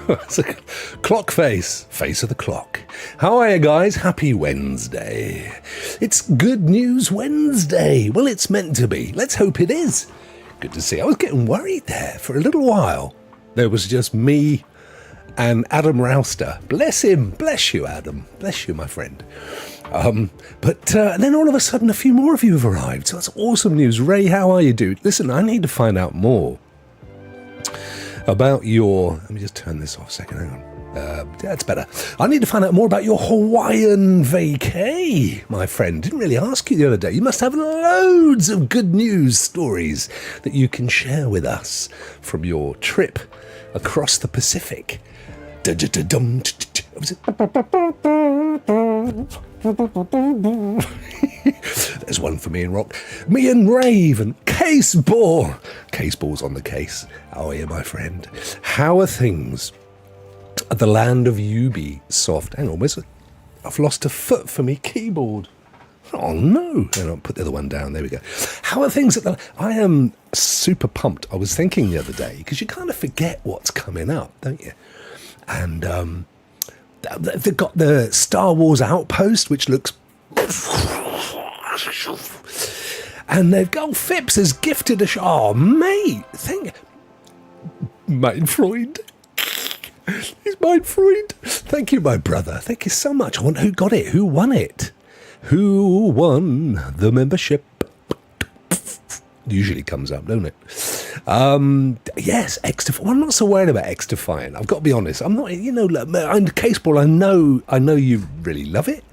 It's a clock face, face of the clock. How are you guys? Happy Wednesday. It's Good News Wednesday. Well, it's meant to be. Let's hope it is. Good to see. I was getting worried there for a little while. There was just me and Adam Rouster. Bless him. Bless you, Adam. Bless you, my friend. But then all of a sudden, a few more of you have arrived. So that's awesome news. Ray, how are you, dude? Listen, I need to find out more about your... Let me just turn this off a second. Hang on. That's better. I need to find out more about your Hawaiian vacay, my friend. Didn't really ask you the other day. You must have loads of good news stories that you can share with us from your trip across the Pacific. There's one for me and Rock. Me and Rave and Caseball. Caseball's on the case. How are you, my friend? How are things at the land of Ubisoft? Hang on, I've lost a foot for me keyboard. Oh no. Hang on, put the other one down. There we go. How are things at the... I am super pumped. I was thinking the other day, because you kind of forget what's coming up, don't you? And they've got the Star Wars Outpost, which looks... And they've got Phipps has gifted a... Oh, mate. Mein Freund. He's mein Freund. Thank you, my brother. Thank you so much. I wonder who got it. Who won it? Who won the membership? Usually comes up, don't it? Yes, X-Define. I'm not so worried about X-Define. I've got to be honest. I'm not, and Caseball, I know you really love it.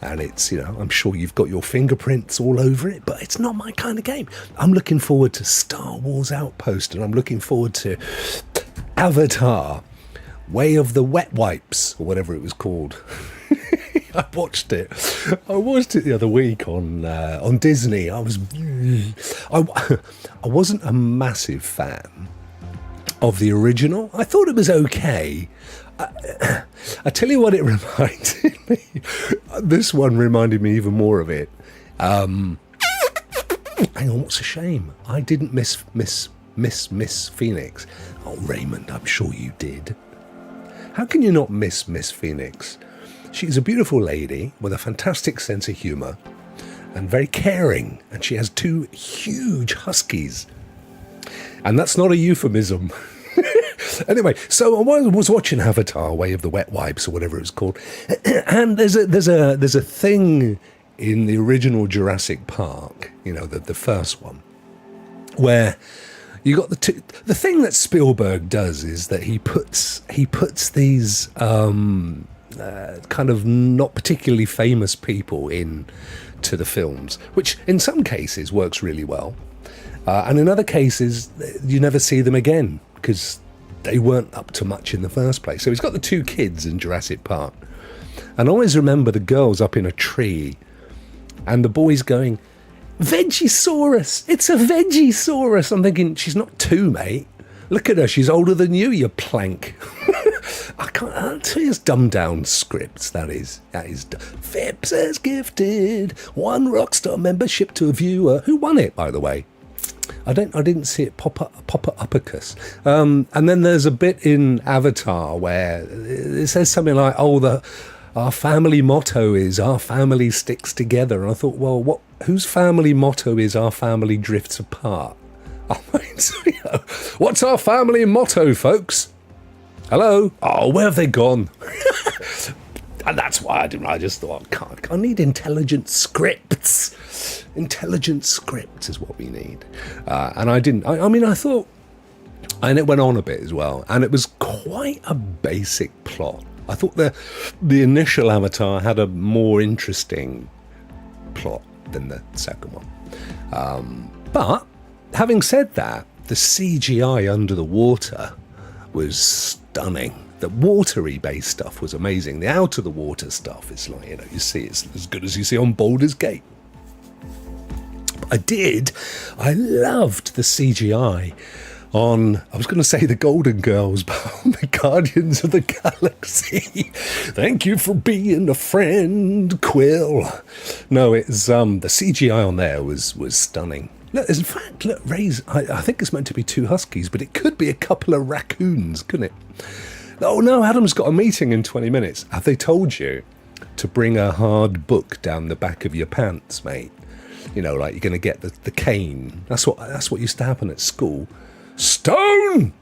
And it's, I'm sure you've got your fingerprints all over it, but it's not my kind of game. I'm looking forward to Star Wars Outpost, and I'm looking forward to Avatar, Way of the Wet Wipes, or whatever it was called. I watched it the other week on Disney. I wasn't a massive fan of the original. I thought it was okay. I tell you what it reminded me. This one reminded me even more of it. Hang on, what's a shame? I didn't miss Phoenix. Oh, Raymond, I'm sure you did. How can you not miss Miss Phoenix? She's a beautiful lady with a fantastic sense of humour and very caring, and she has 2 huge huskies. And that's not a euphemism. Anyway, so I was watching Avatar, Way of the Wet Wipes, or whatever it was called, and there's a thing in the original Jurassic Park, the first one, where you got the thing that Spielberg does is that he puts these kind of not particularly famous people in to the films, which in some cases works really well, and in other cases you never see them again because they weren't up to much in the first place. So he's got the 2 kids in Jurassic Park, and I always remember the girls up in a tree and the boys going, "Vegisaurus, it's a Vegisaurus." I'm thinking, she's not 2, mate. Look at her, she's older than you plank. I can't tell you, it's dumbed down scripts, that is. Phipps has gifted 1 Rockstar membership to a viewer. Who won it, by the way? I didn't see it pop up uppercuss. And then there's a bit in Avatar where it says something like, our family motto is our family sticks together. And I thought, well, whose family motto is our family drifts apart? I mean, what's our family motto, folks? Hello? Oh, where have they gone? And that's why I just thought, I need intelligent scripts. Intelligent scripts is what we need. And I didn't. I thought, and it went on a bit as well, and it was quite a basic plot. I thought the initial Avatar had a more interesting plot than the second one. But having said that, the CGI under the water was stunning. The watery based stuff was amazing. The out of the water stuff is like, you see, it's as good as you see on Baldur's Gate. I loved the CGI on, I was going to say the Golden Girls, but on the Guardians of the Galaxy. Thank you for being a friend, Quill. No, it's the CGI on there was stunning. Look, in fact, look, Ray's, I think it's meant to be 2 huskies, but it could be a couple of raccoons, couldn't it? Oh no, Adam's got a meeting in 20 minutes. Have they told you to bring a hard book down the back of your pants, mate? You know, like you're going to get the cane. That's what used to happen at school. Stone!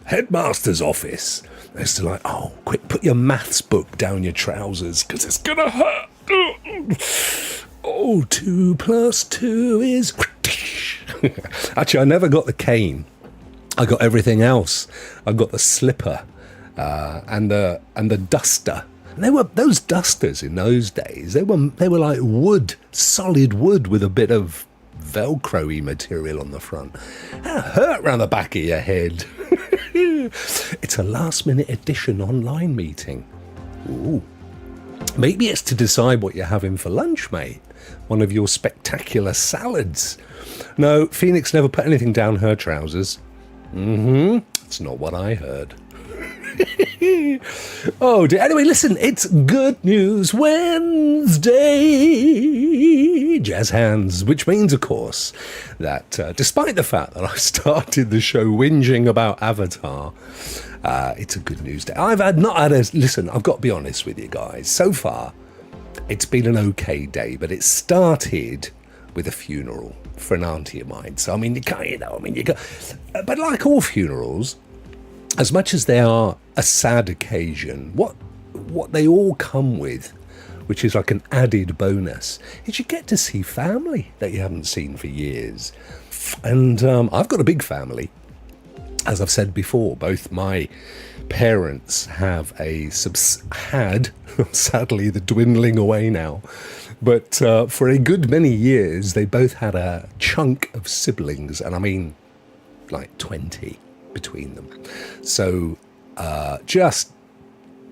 Headmaster's office. They used to like, oh, quick, put your maths book down your trousers because it's going to hurt. Oh, 2 + 2 is... Actually, I never got the cane. I got everything else. I got the slipper and the duster. And they were those dusters in those days. They were like wood, solid wood with a bit of Velcro-y material on the front. That hurt round the back of your head. It's a last-minute edition online meeting. Ooh. Maybe it's to decide what you're having for lunch, mate. One of your spectacular salads. No, Phoenix never put anything down her trousers. It's not what I heard. Oh dear. Anyway, listen, it's Good News Wednesday, jazz hands, which means, of course, that despite the fact that I started the show whinging about Avatar, it's a good news day. I've got to be honest with you guys. So far, it's been an okay day, but it started with a funeral for an auntie of mine. So, I mean, but like all funerals, as much as they are a sad occasion, what they all come with, which is like an added bonus, is you get to see family that you haven't seen for years. And I've got a big family. As I've said before, both my parents have had, sadly, the dwindling away now, but for a good many years, they both had a chunk of siblings, and I mean, like 20 between them. So, just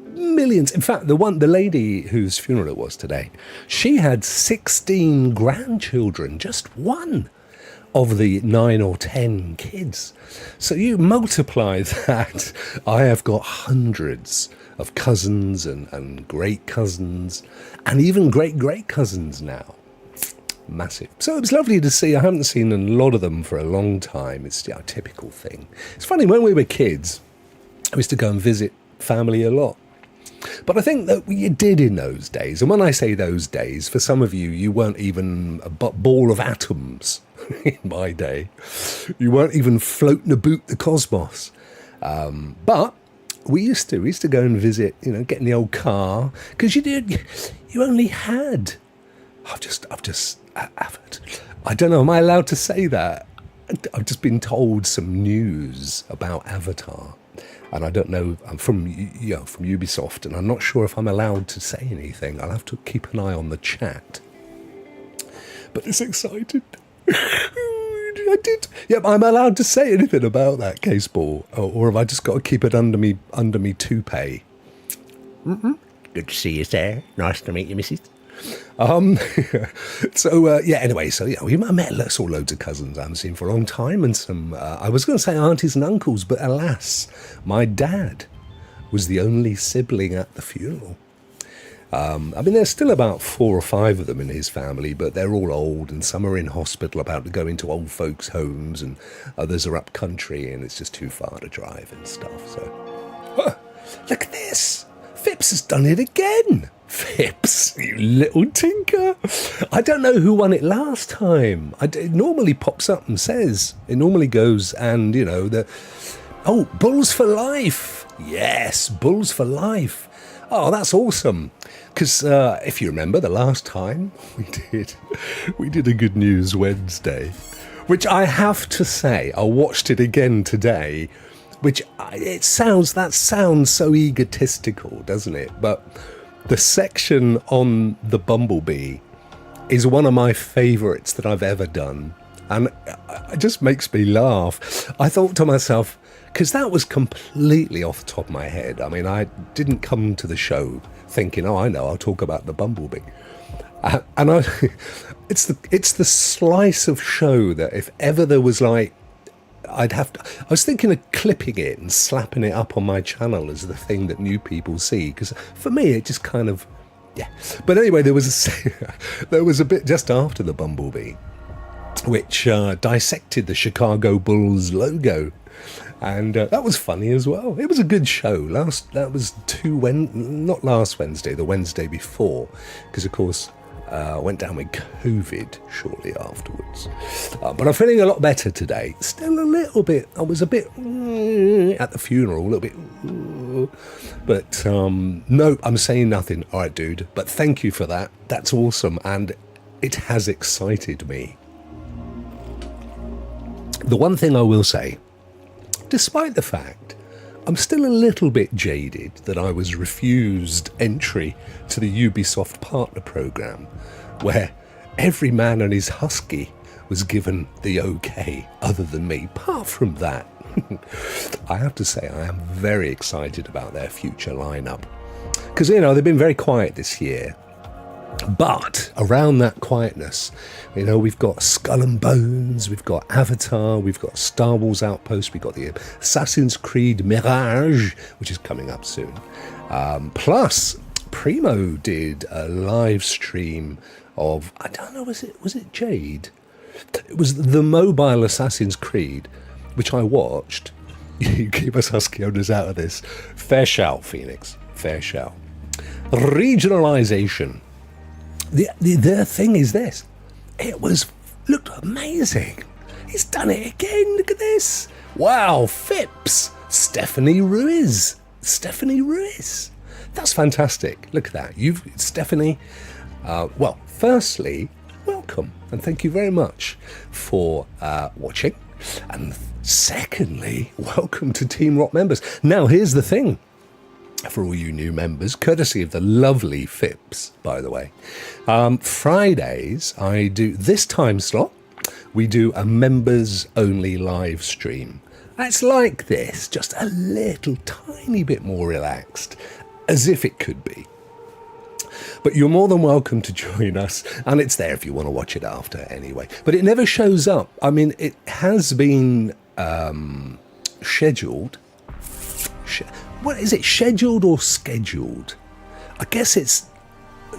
millions. In fact, the lady whose funeral it was today, she had 16 grandchildren, just one of the 9 or 10 kids. So you multiply that. I have got hundreds of cousins and great cousins and even great cousins now. Massive. So it was lovely to see. I haven't seen a lot of them for a long time. It's a typical thing. It's funny, when we were kids, I used to go and visit family a lot. But I think that you did in those days. And when I say those days, for some of you, you weren't even a ball of atoms in my day. You weren't even floating about the cosmos. But we used to go and visit, get in the old car. Because you only had... I don't know, am I allowed to say that? I've just been told some news about Avatar. And I don't know, I'm from Ubisoft, and I'm not sure if I'm allowed to say anything. I'll have to keep an eye on the chat. But it's excited. I did. Yep, I'm allowed to say anything about that case ball, or have I just got to keep it under me toupee? Good to see you, sir. Nice to meet you, Mrs. Anyway, we met loads of cousins I haven't seen for a long time, and some, I was going to say aunties and uncles, but alas, my dad was the only sibling at the funeral. There's still about 4 or 5 of them in his family, but they're all old, and some are in hospital about to go into old folks' homes, and others are up country, and it's just too far to drive and stuff. So, look at this! Phipps has done it again! Phipps, you little tinker. I don't know who won it last time. It normally pops up and says, it normally goes and, Bulls for Life. Yes, Bulls for Life. Oh, that's awesome. Because if you remember the last time we did a Good News Wednesday, which I have to say, I watched it again today, which that sounds so egotistical, doesn't it? But the section on the Bumblebee is one of my favourites that I've ever done. And it just makes me laugh. I thought to myself, because that was completely off the top of my head. I mean, I didn't come to the show thinking, I know, I'll talk about the Bumblebee. It's the slice of show that if ever there was like, I was thinking of clipping it and slapping it up on my channel as the thing that new people see, because for me it just kind of, yeah. But anyway, there was a bit just after the Bumblebee which dissected the Chicago Bulls logo, And that was funny as well. It was a good show. That was not last Wednesday, the Wednesday before, because of course I went down with COVID shortly afterwards. But I'm feeling a lot better today. Still a little bit. I was a bit at the funeral, a little bit. But no, I'm saying nothing. All right, dude. But thank you for that. That's awesome, and it has excited me. The one thing I will say, despite the fact I'm still a little bit jaded that I was refused entry to the Ubisoft partner program, where every man and his husky was given the okay other than me. Apart from that, I have to say I am very excited about their future lineup. Because, they've been very quiet this year. But around that quietness, we've got Skull and Bones, we've got Avatar, we've got Star Wars Outpost, we've got the Assassin's Creed Mirage, which is coming up soon. Plus, Primo did a live stream of, I don't know, was it Jade? It was the mobile Assassin's Creed, which I watched. You keep us husky owners out of this. Fair shout, Phoenix. Fair shout. Regionalisation. The thing is this. It looked amazing. He's done it again. Look at this. Wow, Phipps. Stephanie Ruiz. That's fantastic. Look at that. Stephanie. Well, firstly, welcome. And thank you very much for watching. And secondly, welcome to Team Rokk members. Now, here's the thing. For all you new members, courtesy of the lovely Phipps, by the way. Fridays, I do this time slot. We do a members-only live stream. It's like this, just a little tiny bit more relaxed, as if it could be. But you're more than welcome to join us, and it's there if you want to watch it after anyway. But it never shows up. I mean, it has been scheduled. What is it? Scheduled or scheduled? I guess it's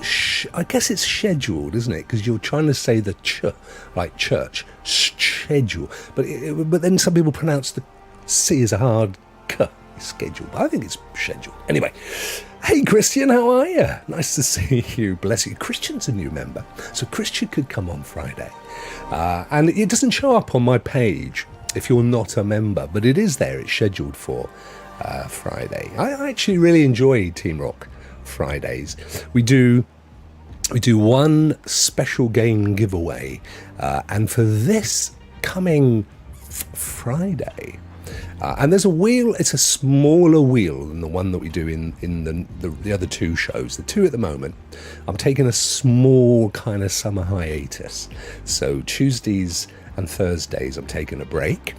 scheduled, isn't it? Because you're trying to say the like church, schedule. But then some people pronounce the C as a hard K. Scheduled. I think it's scheduled. Anyway, hey Christian, how are you? Nice to see you. Bless you. Christian's a new member, so Christian could come on Friday, and it doesn't show up on my page if you're not a member, but it is there. It's scheduled for Friday. I actually really enjoy Team Rokk Fridays. We do one special game giveaway, and for this coming Friday, and there's a wheel. It's a smaller wheel than the one that we do in the other two shows. The two at the moment, I'm taking a small kind of summer hiatus. So Tuesdays and Thursdays I'm taking a break.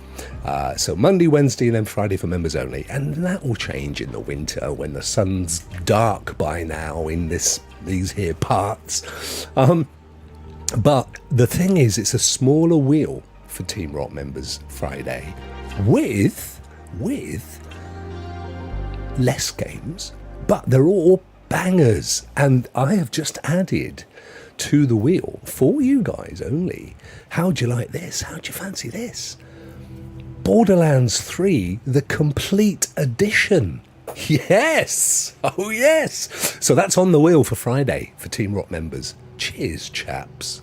So Monday, Wednesday, and then Friday for members only. And that will change in the winter when the sun's dark by now in these here parts. But the thing is, it's a smaller wheel for Team Rokk members Friday with less games, but they're all bangers. And I have just added to the wheel for you guys only. How'd you like this? How'd you fancy this? Borderlands 3, the complete edition. Yes! Oh, yes! So that's on the wheel for Friday for Team Rokk members. Cheers, chaps.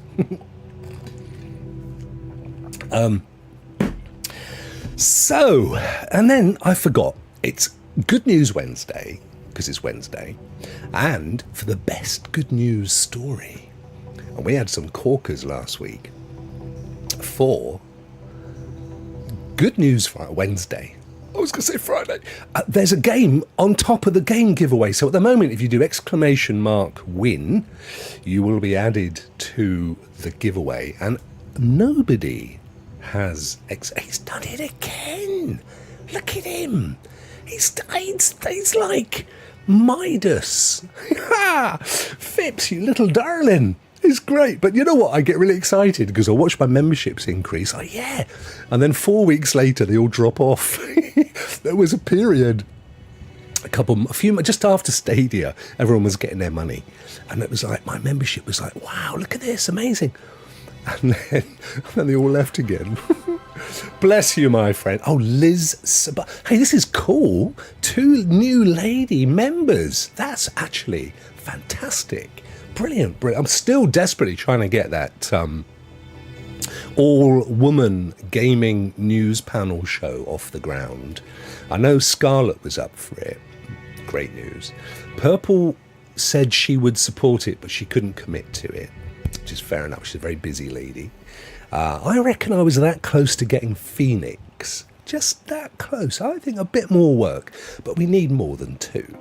So, and then I forgot. It's Good News Wednesday, because it's Wednesday, and for the best good news story. And we had some corkers last week for Good News Wednesday. I was going to say Friday. There's a game on top of the game giveaway. So at the moment, if you do !win, you will be added to the giveaway. And nobody has... He's done it again. Look at him. He's like Midas. Phipps, you little darling. It's great. But you know what? I get really excited because I watch my memberships increase. Oh, yeah. And then 4 weeks later, they all drop off. There was a period, a few, just after Stadia, everyone was getting their money. And it was like, my membership was like, wow, look at this, amazing. And then they all left again. Bless you, my friend. Oh, hey, this is cool. 2 new lady members. That's actually fantastic. Brilliant. I'm still desperately trying to get that all-woman gaming news panel show off the ground. I know Scarlett was up for it. Great news. Purple said she would support it, but she couldn't commit to it, which is fair enough. She's a very busy lady. I reckon I was that close to getting Phoenix. Just that close. I think a bit more work, but we need more than 2.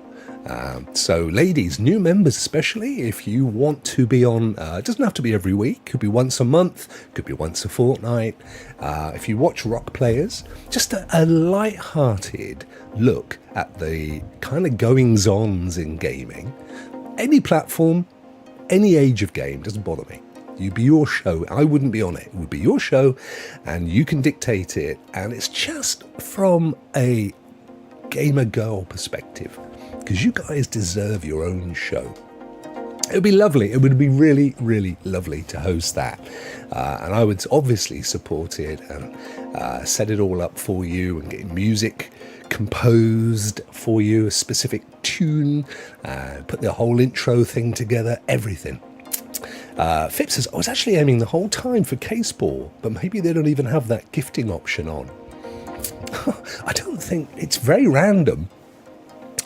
So ladies, new members especially, if you want to be on, it doesn't have to be every week, could be once a month, could be once a fortnight. If you watch Rock Players, just a light-hearted look at the kind of goings-ons in gaming. Any platform, any age of game, doesn't bother me. You'd be your show. I wouldn't be on it. It would be your show, and you can dictate it. And it's just from a gamer girl perspective, because you guys deserve your own show. It would be lovely. It would be really, really lovely to host that. And I would obviously support it and set it all up for you and get music composed for you, a specific tune, put the whole intro thing together, everything. Phipps says, I was actually aiming the whole time for Case Ball, but maybe they don't even have that gifting option on. I don't think, it's very random.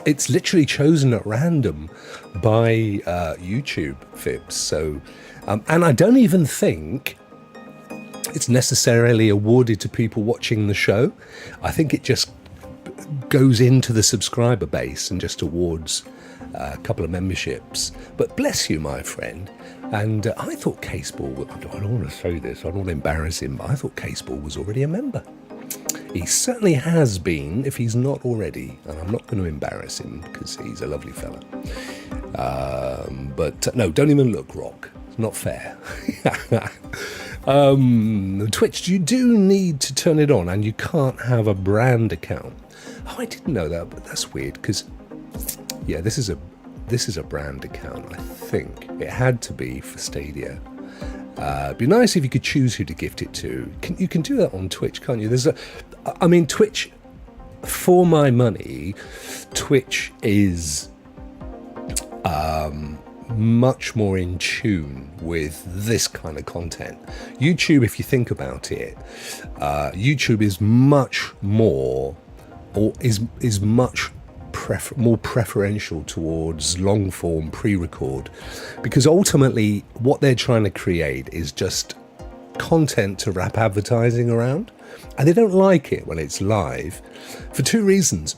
It's literally chosen at random by YouTube, Phipps. So, and I don't even think it's necessarily awarded to people watching the show. I think it just goes into the subscriber base and just awards a couple of memberships. But bless you, my friend. And I thought Caseball, I don't want to say this, I don't want to embarrass him, but I thought Caseball was already a member. He certainly has been, if he's not already, and I'm not going to embarrass him because he's a lovely fella. But no, don't even look, Rock. It's not fair. Twitch, you do need to turn it on, and you can't have a brand account. Oh, I didn't know that, but that's weird because, yeah, this is a brand account, I think. It had to be for Stadia. It'd be nice if you could choose who to gift it to. You can do that on Twitch, can't you? Twitch, for my money, Twitch is much more in tune with this kind of content. YouTube, if you think about it, YouTube is much more, or is much more preferential towards long form pre-record, because ultimately what they're trying to create is just content to wrap advertising around, and they don't like it when it's live for 2 reasons.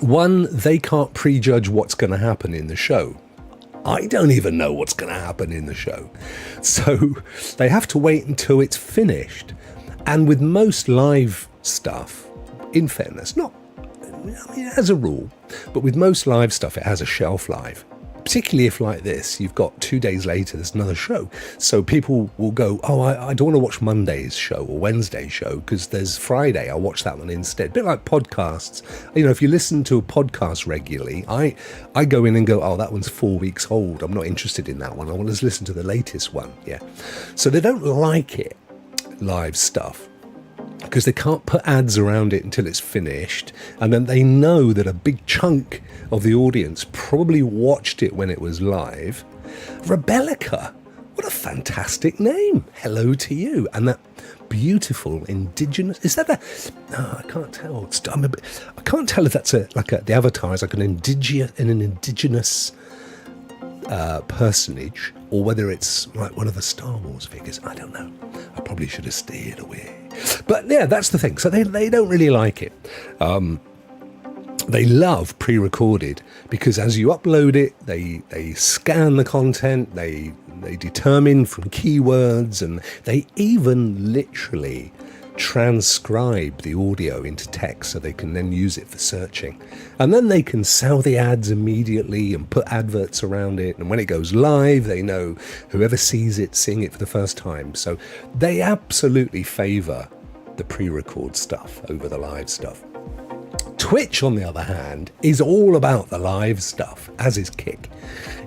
One, they can't prejudge what's going to happen in the show. I don't even know what's going to happen in the show, so they have to wait until it's finished. And with most live stuff, in fairness, as a rule, but with most live stuff, it has a shelf life. Particularly if, like this, you've got 2 days later, there's another show. So people will go, oh, I don't want to watch Monday's show or Wednesday's show because there's Friday. I'll watch that one instead. A bit like podcasts. You know, if you listen to a podcast regularly, I go in and go, oh, that one's 4 weeks old. I'm not interested in that one. I want to listen to the latest one. Yeah. So they don't like it, live stuff, because they can't put ads around it until it's finished, and then they know that a big chunk of the audience probably watched it when it was live. Rebellica, what a fantastic name. Hello to you. And that beautiful indigenous, is that I can't tell. I can't tell if that's the avatar is like an indigenous personage, or whether it's like one of the Star Wars figures. I don't know. I probably should have steered away. But yeah, that's the thing. So they don't really like it. They love pre-recorded because as you upload it, they scan the content, they determine from keywords, and they even literally transcribe the audio into text so they can then use it for searching. And then they can sell the ads immediately and put adverts around it. And when it goes live, they know whoever sees it, seeing it for the first time. So they absolutely favor the pre-record stuff over the live stuff. Twitch, on the other hand, is all about the live stuff, as is Kick.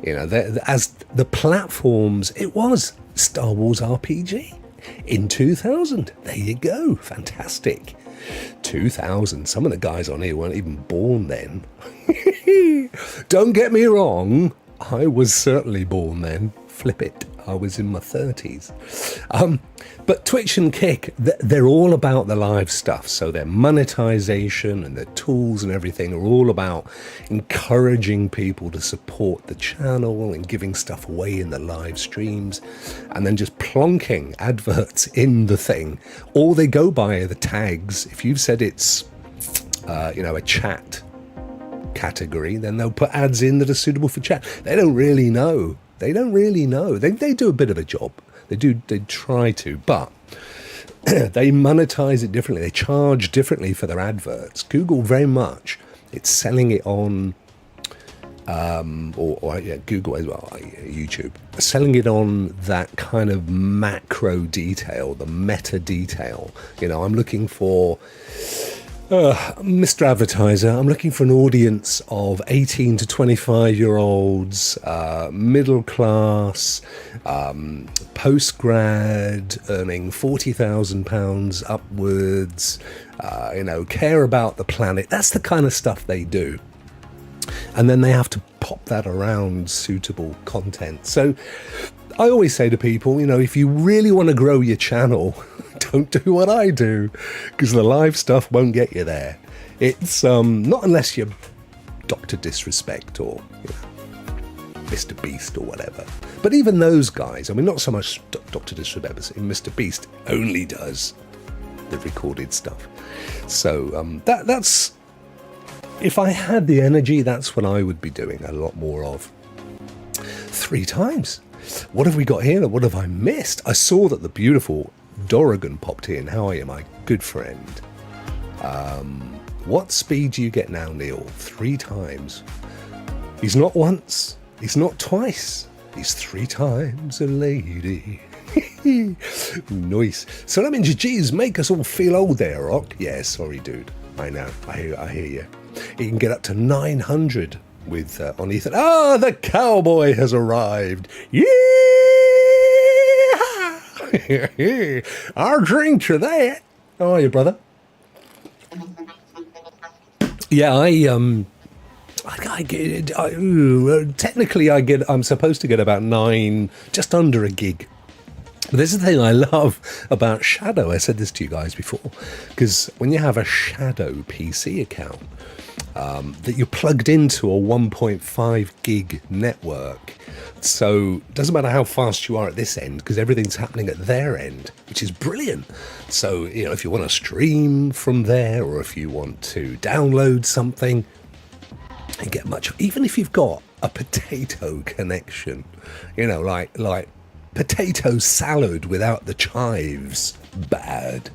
You know, as the platforms, it was Star Wars RPG. in 2000. There you go. Fantastic. 2000. Some of the guys on here weren't even born then. Don't get me wrong. I was certainly born then. Flip it. I was in my 30s. But Twitch and Kick, they're all about the live stuff. So their monetization and their tools and everything are all about encouraging people to support the channel and giving stuff away in the live streams and then just plonking adverts in the thing. All they go by are the tags. If you've said it's, a chat category, then they'll put ads in that are suitable for chat. They don't really know. They do a bit of a job. They try to, but they monetize it differently. They charge differently for their adverts. Google very much, it's selling it on, Google as well, YouTube, selling it on that kind of macro detail, the meta detail. I'm looking for, Mr. Advertiser, I'm looking for an audience of 18 to 25-year-olds, middle class, post-grad, earning £40,000 upwards, care about the planet. That's the kind of stuff they do. And then they have to pop that around suitable content. So I always say to people, if you really want to grow your channel, don't do what I do, because the live stuff won't get you there. It's not unless you're Dr. Disrespect or Mr. Beast or whatever. But even those guys, not so much Dr. Disrespect, but Mr. Beast only does the recorded stuff. So that's, if I had the energy, that's what I would be doing a lot more of. 3 times. What have we got here? What have I missed? I saw that the beautiful Dorrigan popped in. How are you, my good friend? What speed do you get now, Neil? 3 times. He's not once. He's not twice. He's 3 times a lady. Nice. So that means geez, make us all feel old there, Rokk. Yeah, sorry, dude. I know. I hear you. You can get up to 900 with on Ethan. The cowboy has arrived. Yeah. I'll drink to that. How are you, brother? Yeah, I'm supposed to get about 9, just under a gig. But this is the thing I love about Shadow. I said this to you guys before, because when you have a Shadow PC account that you're plugged into a 1.5 gig network, so it doesn't matter how fast you are at this end, because everything's happening at their end, which is brilliant. So, if you want to stream from there, or if you want to download something, you get much, even if you've got a potato connection, like potato salad without the chives, bad,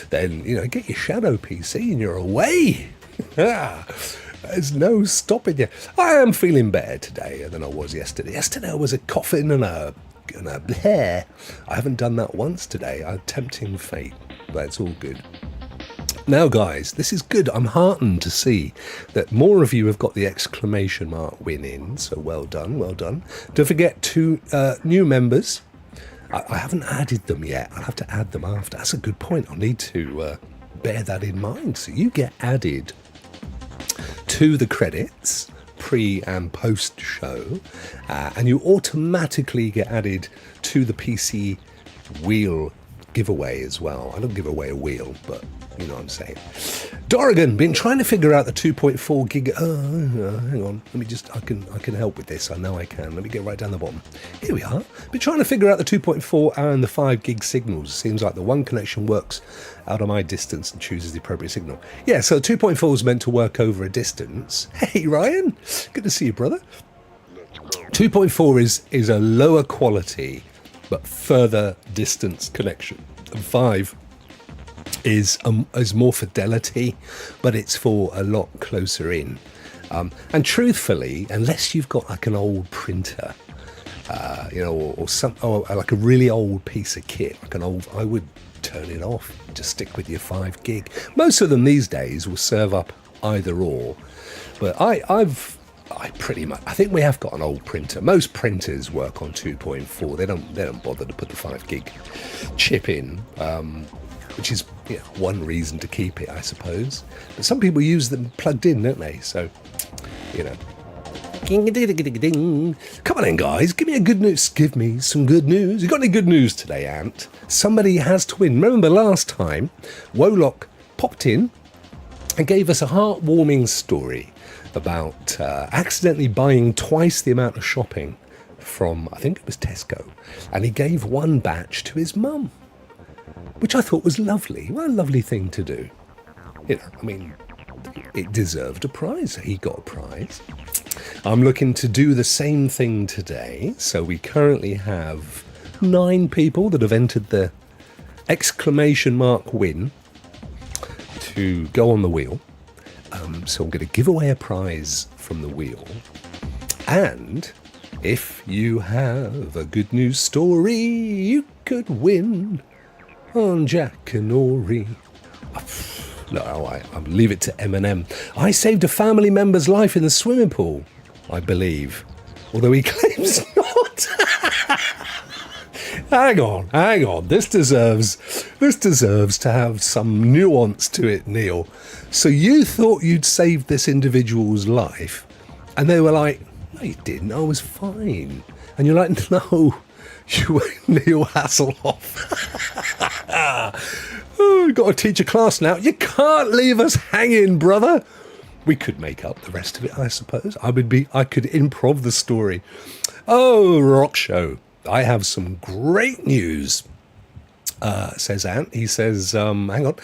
then, get your Shadow PC and you're away. There's no stopping you. I am feeling better today than I was yesterday. Yesterday I was a coughing and a bleh. I haven't done that once today. I'm tempting fate, but it's all good. Now, guys, this is good. I'm heartened to see that more of you have got the exclamation mark win in. So well done, well done. Don't forget 2 new members. I haven't added them yet. I'll have to add them after. That's a good point. I'll need to bear that in mind. So you get added to the credits, pre and post show, and you automatically get added to the PC wheel giveaway as well. I don't give away a wheel, but you know what I'm saying. Dorrigan, been trying to figure out the 2.4 gig. Hang on, let me just. I can help with this. I know I can. Let me get right down the bottom. Here we are. Been trying to figure out the 2.4 and the 5 gig signals. Seems like the one connection works out of my distance and chooses the appropriate signal. Yeah, so 2.4 is meant to work over a distance. Hey Ryan, good to see you, brother. 2.4 is a lower quality but further distance connection, and 5 is more fidelity, but it's for a lot closer in. And truthfully, unless you've got like an old printer, or like a really old piece of kit, I would turn it off. Just stick with your 5 gig. Most of them these days will serve up either or. But I've I think we have got an old printer. Most printers work on 2.4. They don't bother to put the 5 gig chip in, which is one reason to keep it, I suppose. But some people use them plugged in, don't they? So, Come on in, guys. Give me some good news. You got any good news today, Ant? Somebody has to win. Remember last time, Wolock popped in and gave us a heartwarming story about accidentally buying twice the amount of shopping from, I think it was Tesco, and he gave one batch to his mum, which I thought was lovely. What a lovely thing to do. It deserved a prize. He got a prize. I'm looking to do the same thing today. So we currently have 9 people that have entered the exclamation mark win to go on the wheel. So I'm going to give away a prize from the wheel. And if you have a good news story, you could win on Jack and Ori. No, I'll leave it to Eminem. I saved a family member's life in the swimming pool, I believe. Although he claims not. Hang on. This deserves to have some nuance to it, Neil. So you thought you'd saved this individual's life, and they were like, no, you didn't, I was fine. And you're like, no, you were Neil Hasselhoff. Oh, you've got to teach a class now. You can't leave us hanging, brother. We could make up the rest of it, I suppose. I could improv the story. Oh, Rock Show. I have some great news, says Ant. He says, hang on.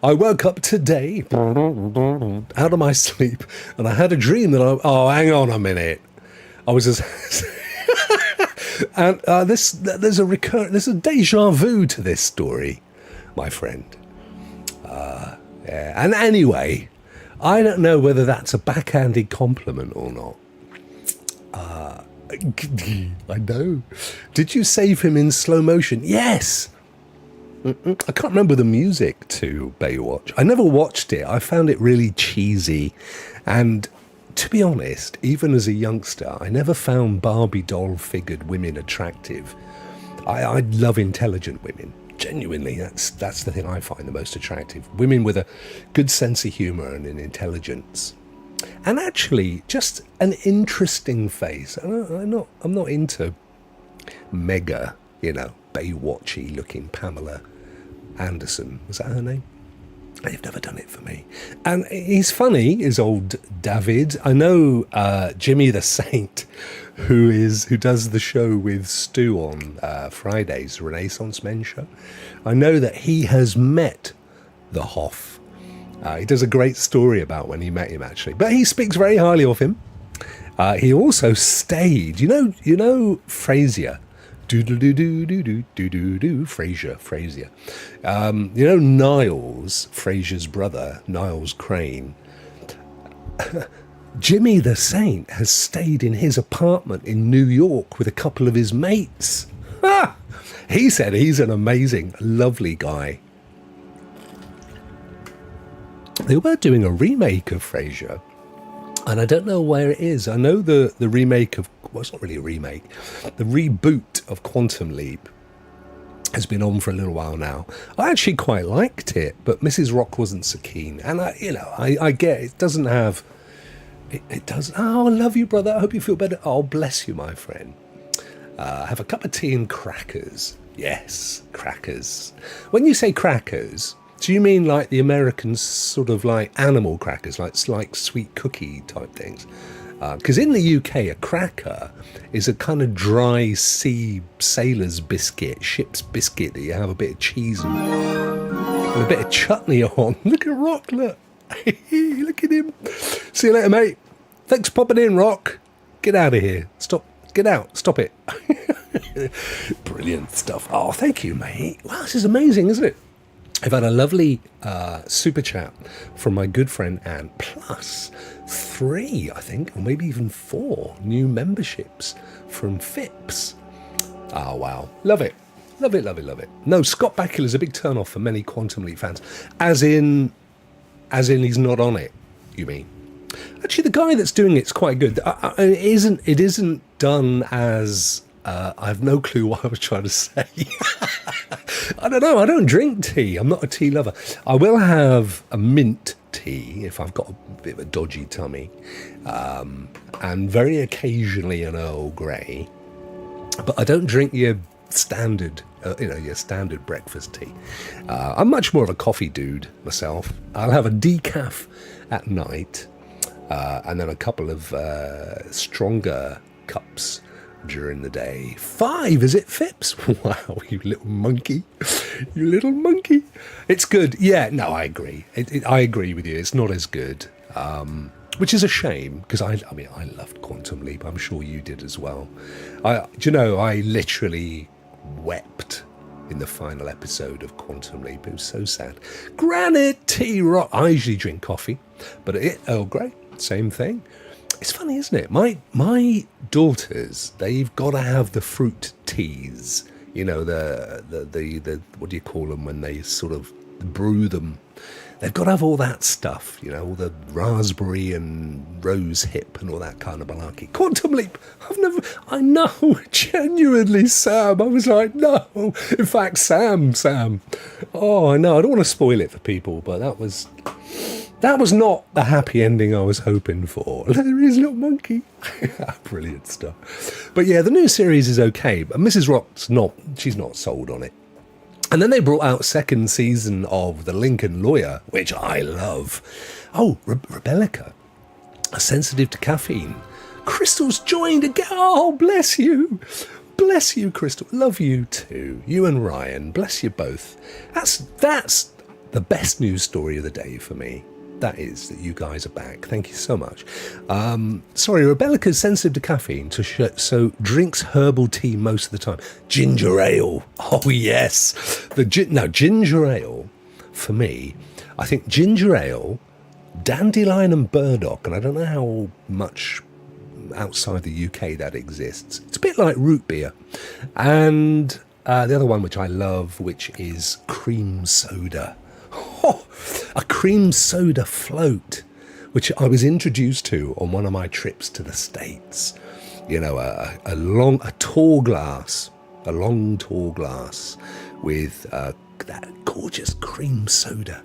I woke up today out of my sleep and I had a dream that hang on a minute. I was just... and there's a deja vu to this story, my friend. Yeah. And anyway, I don't know whether that's a backhanded compliment or not. I know. Did you save him in slow motion? Yes. I can't remember the music to Baywatch. I never watched it. I found it really cheesy. And to be honest, even as a youngster, I never found Barbie doll-figured women attractive. I love intelligent women. Genuinely, that's the thing I find the most attractive. Women with a good sense of humour and an intelligence. And actually, just an interesting face. I'm not into mega, Baywatchy looking Pamela Anderson. Was that her name? They've never done it for me. And he's funny, is old David. I know Jimmy the Saint, who does the show with Stu on Fridays, Renaissance Men show. I know that he has met the Hoff. He does a great story about when he met him, actually. But he speaks very highly of him. He also stayed. You know Frasier. Frasier. Niles, Frasier's brother, Niles Crane. Jimmy the Saint has stayed in his apartment in New York with a couple of his mates. He said he's an amazing, lovely guy. They were doing a remake of Frasier, and I don't know where it is. I know the remake of... Well, it's not really a remake. The reboot of Quantum Leap has been on for a little while now. I actually quite liked it, but Mrs. Rock wasn't so keen. And I get it doesn't have... It does... Oh, I love you, brother. I hope you feel better. Oh, bless you, my friend. Have a cup of tea and crackers. Yes, crackers. When you say crackers... Do you mean like the American sort of like animal crackers, like sweet cookie type things? Because in the UK, a cracker is a kind of dry sea sailor's biscuit, ship's biscuit that you have a bit of cheese and a bit of chutney on. Look at Rock, look. Look at him. See you later, mate. Thanks for popping in, Rock. Get out of here. Stop. Get out. Stop it. Brilliant stuff. Oh, thank you, mate. Wow, this is amazing, isn't it? I've had a lovely super chat from my good friend Anne, plus 3, I think, or maybe even 4 new memberships from Phipps. Oh, wow. Love it. Love it, love it, love it. No, Scott Bakula is a big turn off for many Quantum Leap fans. As in he's not on it, you mean? Actually, the guy that's doing it's quite good. It isn't done as... I have no clue what I was trying to say. I don't know. I don't drink tea. I'm not a tea lover. I will have a mint tea if I've got a bit of a dodgy tummy. And very occasionally an Earl Grey. But I don't drink your standard, your standard breakfast tea. I'm much more of a coffee dude myself. I'll have a decaf at night. And then a couple of stronger cups during the day. 5, is it, Phipps? Wow, you little monkey. You little monkey. It's good. Yeah, no, I agree. I agree with you. It's not as good, which is a shame, because I loved Quantum Leap. I'm sure you did as well. I literally wept in the final episode of Quantum Leap. It was so sad. Granite Tea Rock. I usually drink coffee, but Earl Grey, same thing. It's funny, isn't it? My daughters, they've got to have the fruit teas. You know, the what do you call them when they sort of brew them? They've got to have all that stuff, all the raspberry and rose hip and all that kind of malarkey. Quantum Leap, I know, genuinely, Sam. I was like, no. In fact, Sam. Oh, I know. I don't want to spoil it for people, but that was not the happy ending I was hoping for. There is little monkey. Brilliant stuff. But yeah, the new series is okay, but Mrs. Rock's she's not sold on it. And then they brought out second season of The Lincoln Lawyer, which I love. Oh, Rebecca, sensitive to caffeine. Crystal's joined again. Oh, bless you. Bless you, Crystal. Love you too. You and Ryan. Bless you both. That's the best news story of the day for me. That is that you guys are back. Thank you so much. Sorry, Rebecca's sensitive to caffeine, so drinks herbal tea most of the time. Ginger ale. Oh, yes. Ginger ale, for me, I think ginger ale, dandelion and burdock, and I don't know how much outside the UK that exists. It's a bit like root beer. And the other one, which I love, which is cream soda. Oh, a cream soda float, which I was introduced to on one of my trips to the States. A long tall glass with that gorgeous cream soda.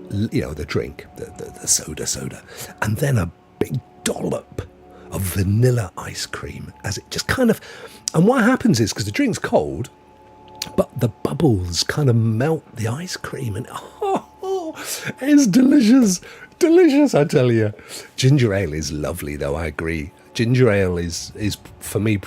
The drink, the soda, and then a big dollop of vanilla ice cream as it just kind of. And what happens is, because the drink's cold, but the bubbles kind of melt the ice cream, and it's delicious, I tell you. Ginger ale is lovely, though. I agree. Ginger ale is for me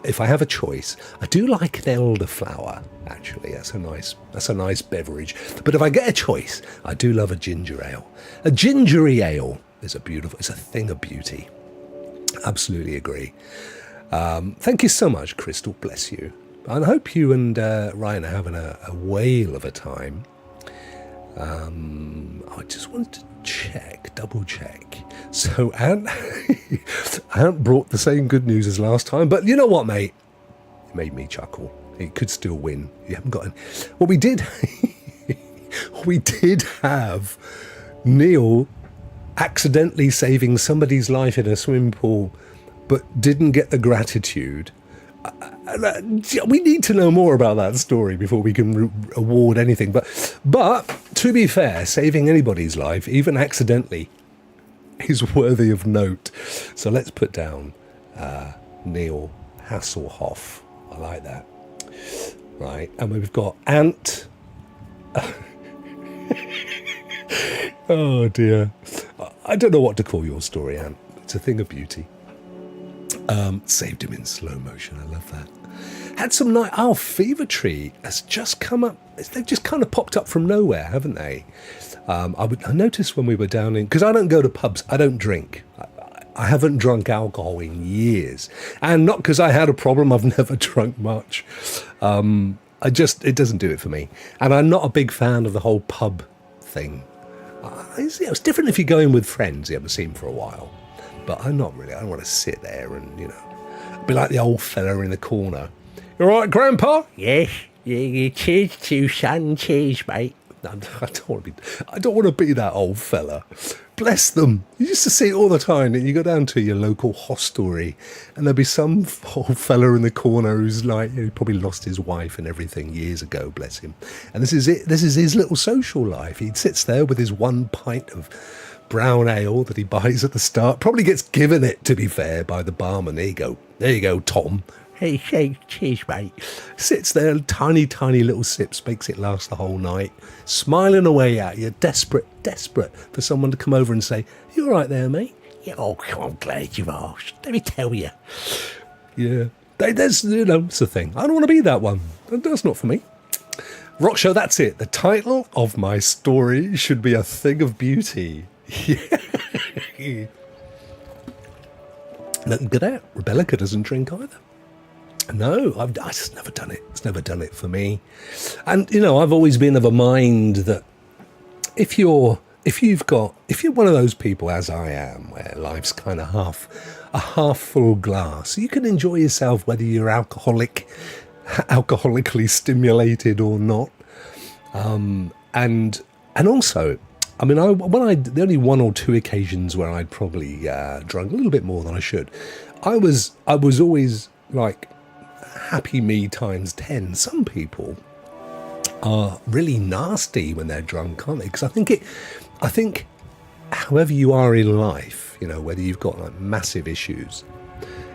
if I have a choice. I do like an elderflower. Actually, that's a nice beverage. But if I get a choice, I do love a ginger ale. A gingery ale is it's a thing of beauty. Absolutely agree. Thank you so much, Crystal. Bless you. And I hope you and Ryan are having a whale of a time. I just wanted to double check. So Ant brought the same good news as last time, but you know what, mate? It made me chuckle. It could still win. You haven't got any. Well, we did have Neil accidentally saving somebody's life in a swimming pool, but didn't get the gratitude. We need to know more about that story before we can award anything. But to be fair, saving anybody's life, even accidentally, is worthy of note. So let's put down Neil Hasselhoff. I like that. Right, and we've got Ant. Oh dear. I don't know what to call your story, Ant. It's a thing of beauty. Saved him in slow motion. I love that. Had some night. Oh, Fever Tree has just come up. They've just kind of popped up from nowhere, haven't they? I noticed when we were down in, because I don't go to pubs. I don't drink. I haven't drunk alcohol in years, and not because I had a problem. I've never drunk much. It doesn't do it for me, and I'm not a big fan of the whole pub thing. It's different if you're going with friends you haven't seen for a while. But I'm not really. I don't want to sit there and, be like the old fella in the corner. You all right, Grandpa? Yes. Yeah, cheers to son. Cheers, mate. I don't want to be that old fella. Bless them. You used to see it all the time. You go down to your local hostelry, and there'll be some old fella in the corner who's like, he probably lost his wife and everything years ago. Bless him. And this is it. This is his little social life. He sits there with his 1 pint of brown ale that he buys at the start. Probably gets given it, to be fair, by the barman. There you go, Tom. Hey, cheers, mate. Sits there, tiny little sips, makes it last the whole night, smiling away at you, desperate for someone to come over and say, "You all right there, mate?" "Yeah, oh, I'm glad you've asked. Let me tell you." Yeah, there's, it's a thing. I don't want to be that one. That's not for me. Rock Show, that's it. The title of my story should be a thing of beauty. Yeah. Nothing good out. Rebecca doesn't drink either. No, I've just never done it. It's never done it for me. And, I've always been of a mind that if you're one of those people, as I am, where life's kind of a half full glass, you can enjoy yourself whether you're alcoholically stimulated or not. And also, I mean, the only 1 or 2 occasions where I'd probably drunk a little bit more than I should, I was always like happy me times 10. Some people are really nasty when they're drunk, aren't they? Because I think however you are in life, whether you've got like massive issues,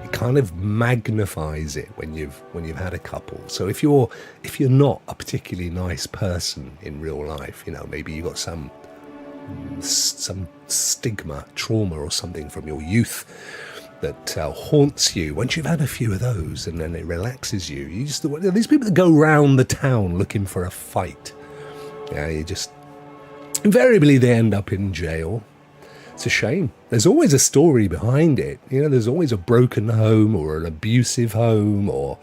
it kind of magnifies it when you've had a couple. So if you're not a particularly nice person in real life, maybe you got some stigma, trauma or something from your youth that haunts you. Once you've had a few of those, and then it relaxes you, these people that go round the town looking for a fight, invariably they end up in jail. It's a shame. There's always a story behind it. There's always a broken home or an abusive home, or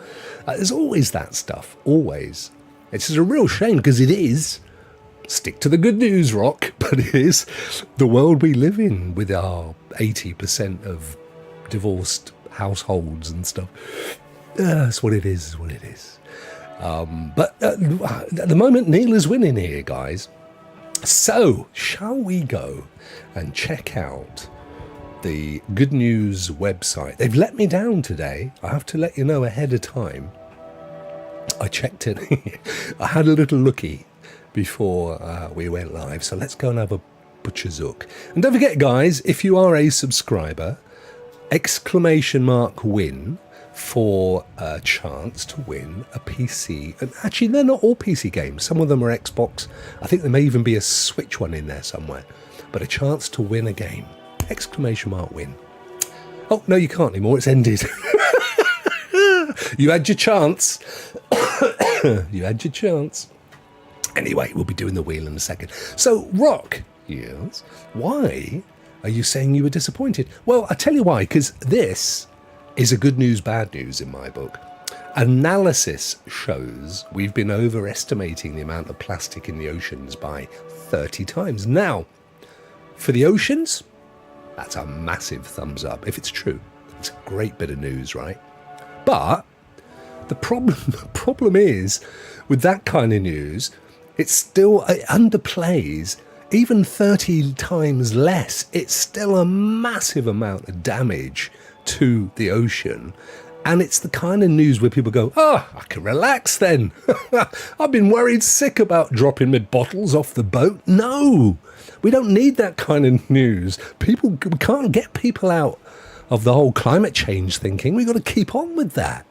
there's always that stuff. Always. It's just a real shame, because it is. Stick to the good news, Rock, but it is the world we live in, with our 80% of divorced households and stuff. That's what it is. But at the moment, Neil is winning here, guys. So, shall we go and check out the Good News website? They've let me down today. I have to let you know ahead of time. I checked it. I had a little looky before we went live. So let's go and have a butcher's hook. And don't forget, guys, if you are a subscriber, !win for a chance to win a PC. And actually, they're not all PC games. Some of them are Xbox. I think there may even be a Switch one in there somewhere. But a chance to win a game. !win. Oh, no, you can't anymore. It's ended. You had your chance. You had your chance. Anyway, we'll be doing the wheel in a second. So, Rock, yes, why are you saying you were disappointed? Well, I tell you why, because this is a good news, bad news in my book. Analysis shows we've been overestimating the amount of plastic in the oceans by 30 times. Now, for the oceans, that's a massive thumbs up. If it's true, it's a great bit of news, right? But the problem is, with that kind of news, it underplays. Even 30 times less, it's still a massive amount of damage to the ocean. And it's the kind of news where people go, I can relax then. I've been worried sick about dropping my bottles off the boat. No, we don't need that kind of news. We can't get people out of the whole climate change thinking. We've got to keep on with that.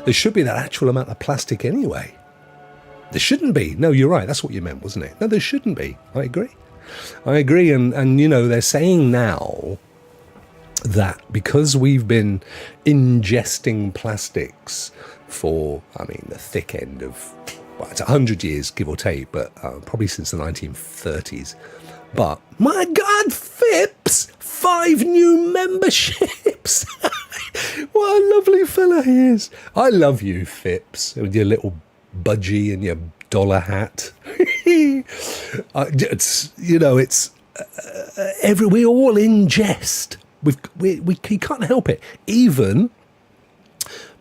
There should be that actual amount of plastic anyway. There shouldn't be. No, you're right. That's what you meant, wasn't it? No, there shouldn't be. I agree. And they're saying now that because we've been ingesting plastics for, the thick end of, it's 100 years, give or take, but probably since the 1930s. But, my God, Phipps! 5 new memberships! What a lovely fella he is. I love you, Phipps, with your little budgie and your dollar hat. We all ingest. We can't help it. Even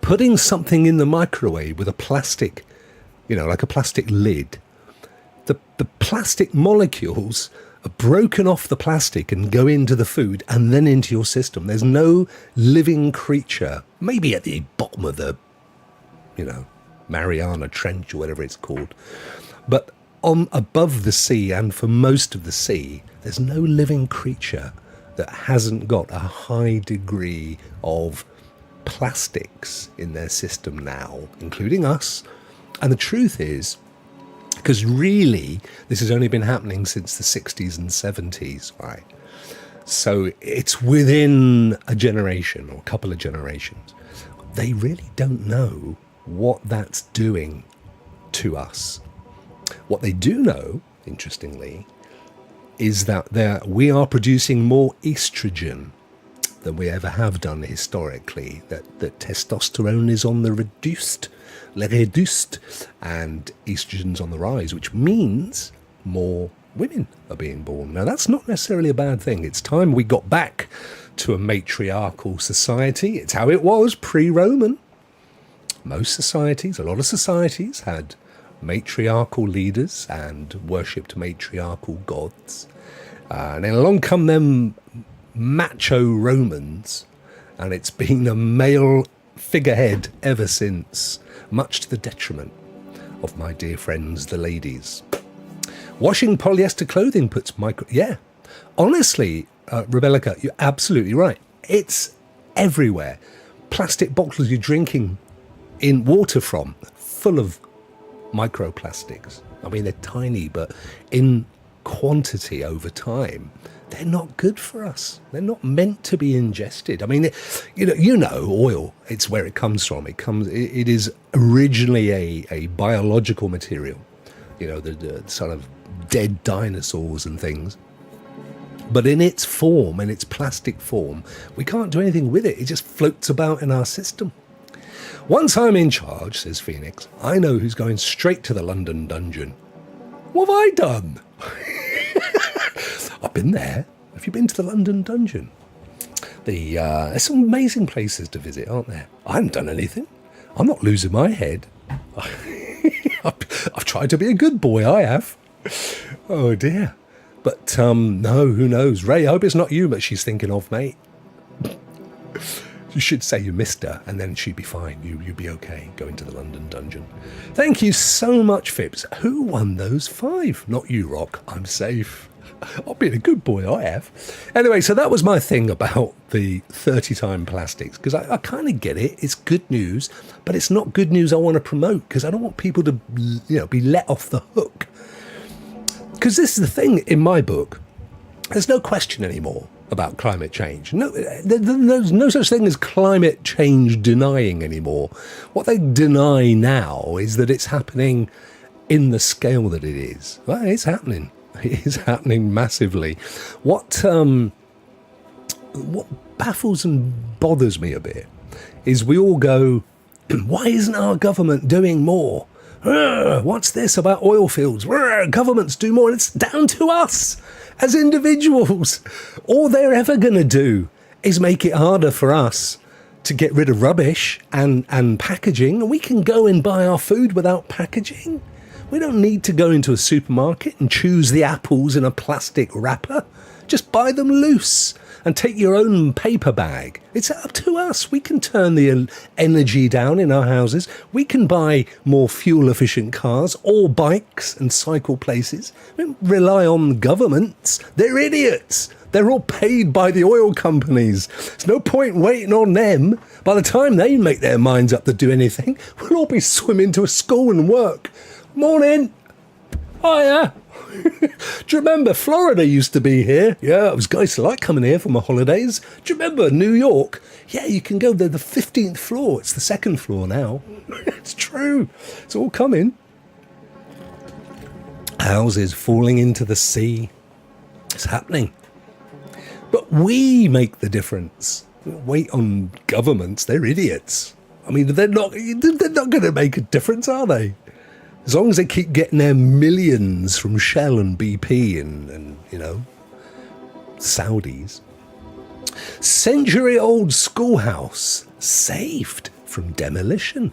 putting something in the microwave with a plastic, like a plastic lid, The plastic molecules are broken off the plastic and go into the food and then into your system. There's no living creature, maybe at the bottom of the, Mariana Trench or whatever it's called. But above the sea and for most of the sea, there's no living creature that hasn't got a high degree of plastics in their system now, including us. And the truth is, because really, this has only been happening since the 60s and 70s, right? So it's within a generation or a couple of generations. They really don't know what that's doing to us. What they do know, interestingly, is that we are producing more estrogen than we ever have done historically, that testosterone is on the reduced, and estrogen's on the rise, which means more women are being born. Now, that's not necessarily a bad thing. It's time we got back to a matriarchal society. It's how it was pre-Roman. Most societies, a lot of societies, had matriarchal leaders and worshipped matriarchal gods. And then along come them macho Romans, and it's been a male figurehead ever since, much to the detriment of my dear friends, the ladies. Washing polyester clothing puts Yeah, honestly, Rebecca, you're absolutely right. It's everywhere. Plastic bottles you're drinking in water from, full of microplastics. I mean, they're tiny, but in quantity over time, they're not good for us. They're not meant to be ingested. I mean, oil, it's where it comes from. It is originally a biological material, the sort of dead dinosaurs and things. But in its form, in its plastic form, we can't do anything with it. It just floats about in our system. Once I'm in charge, says Phoenix, I know who's going straight to the London dungeon. What have I done? I've been there. Have you been to the London dungeon? There's some amazing places to visit, aren't there? I haven't done anything. I'm not losing my head. I've tried to be a good boy, I have. Oh dear. But no, who knows? Ray, I hope it's not you that she's thinking of, mate. You should say you missed her, and then she'd be fine. You'd be okay going to the London dungeon. Thank you so much, Phipps. Who won those 5? Not you, Rock. I'm safe. I've been a good boy, I have. Anyway, so that was my thing about the 30-time plastics, because I kind of get it. It's good news, but it's not good news I want to promote, because I don't want people to be let off the hook. Because this is the thing in my book. There's no question anymore about climate change. No, there's no such thing as climate change denying anymore. What they deny now is that it's happening in the scale that it is. Well, it's happening. It is happening massively. What baffles and bothers me a bit is we all go, why isn't our government doing more? What's this about oil fields? Governments do more. It's down to us as individuals. All they're ever going to do is make it harder for us to get rid of rubbish and packaging. And we can go and buy our food without packaging. We don't need to go into a supermarket and choose the apples in a plastic wrapper. Just buy them loose and take your own paper bag. It's up to us. We can turn the energy down in our houses. We can buy more fuel-efficient cars or bikes and cycle places. We don't rely on governments. They're idiots. They're all paid by the oil companies. There's no point waiting on them. By the time they make their minds up to do anything, we'll all be swimming to a school and work. Morning. Hiya. Do you remember Florida used to be here? Yeah, it was guys who like coming here for my holidays. Do you remember New York? Yeah, you can go to the 15th floor. It's the 2nd floor now. It's true. It's all coming. Houses falling into the sea. It's happening. But we make the difference. Wait on governments. They're idiots. I mean, they're not going to make a difference, are they? As long as they keep getting their millions from Shell and BP and Saudis. Century-old schoolhouse saved from demolition.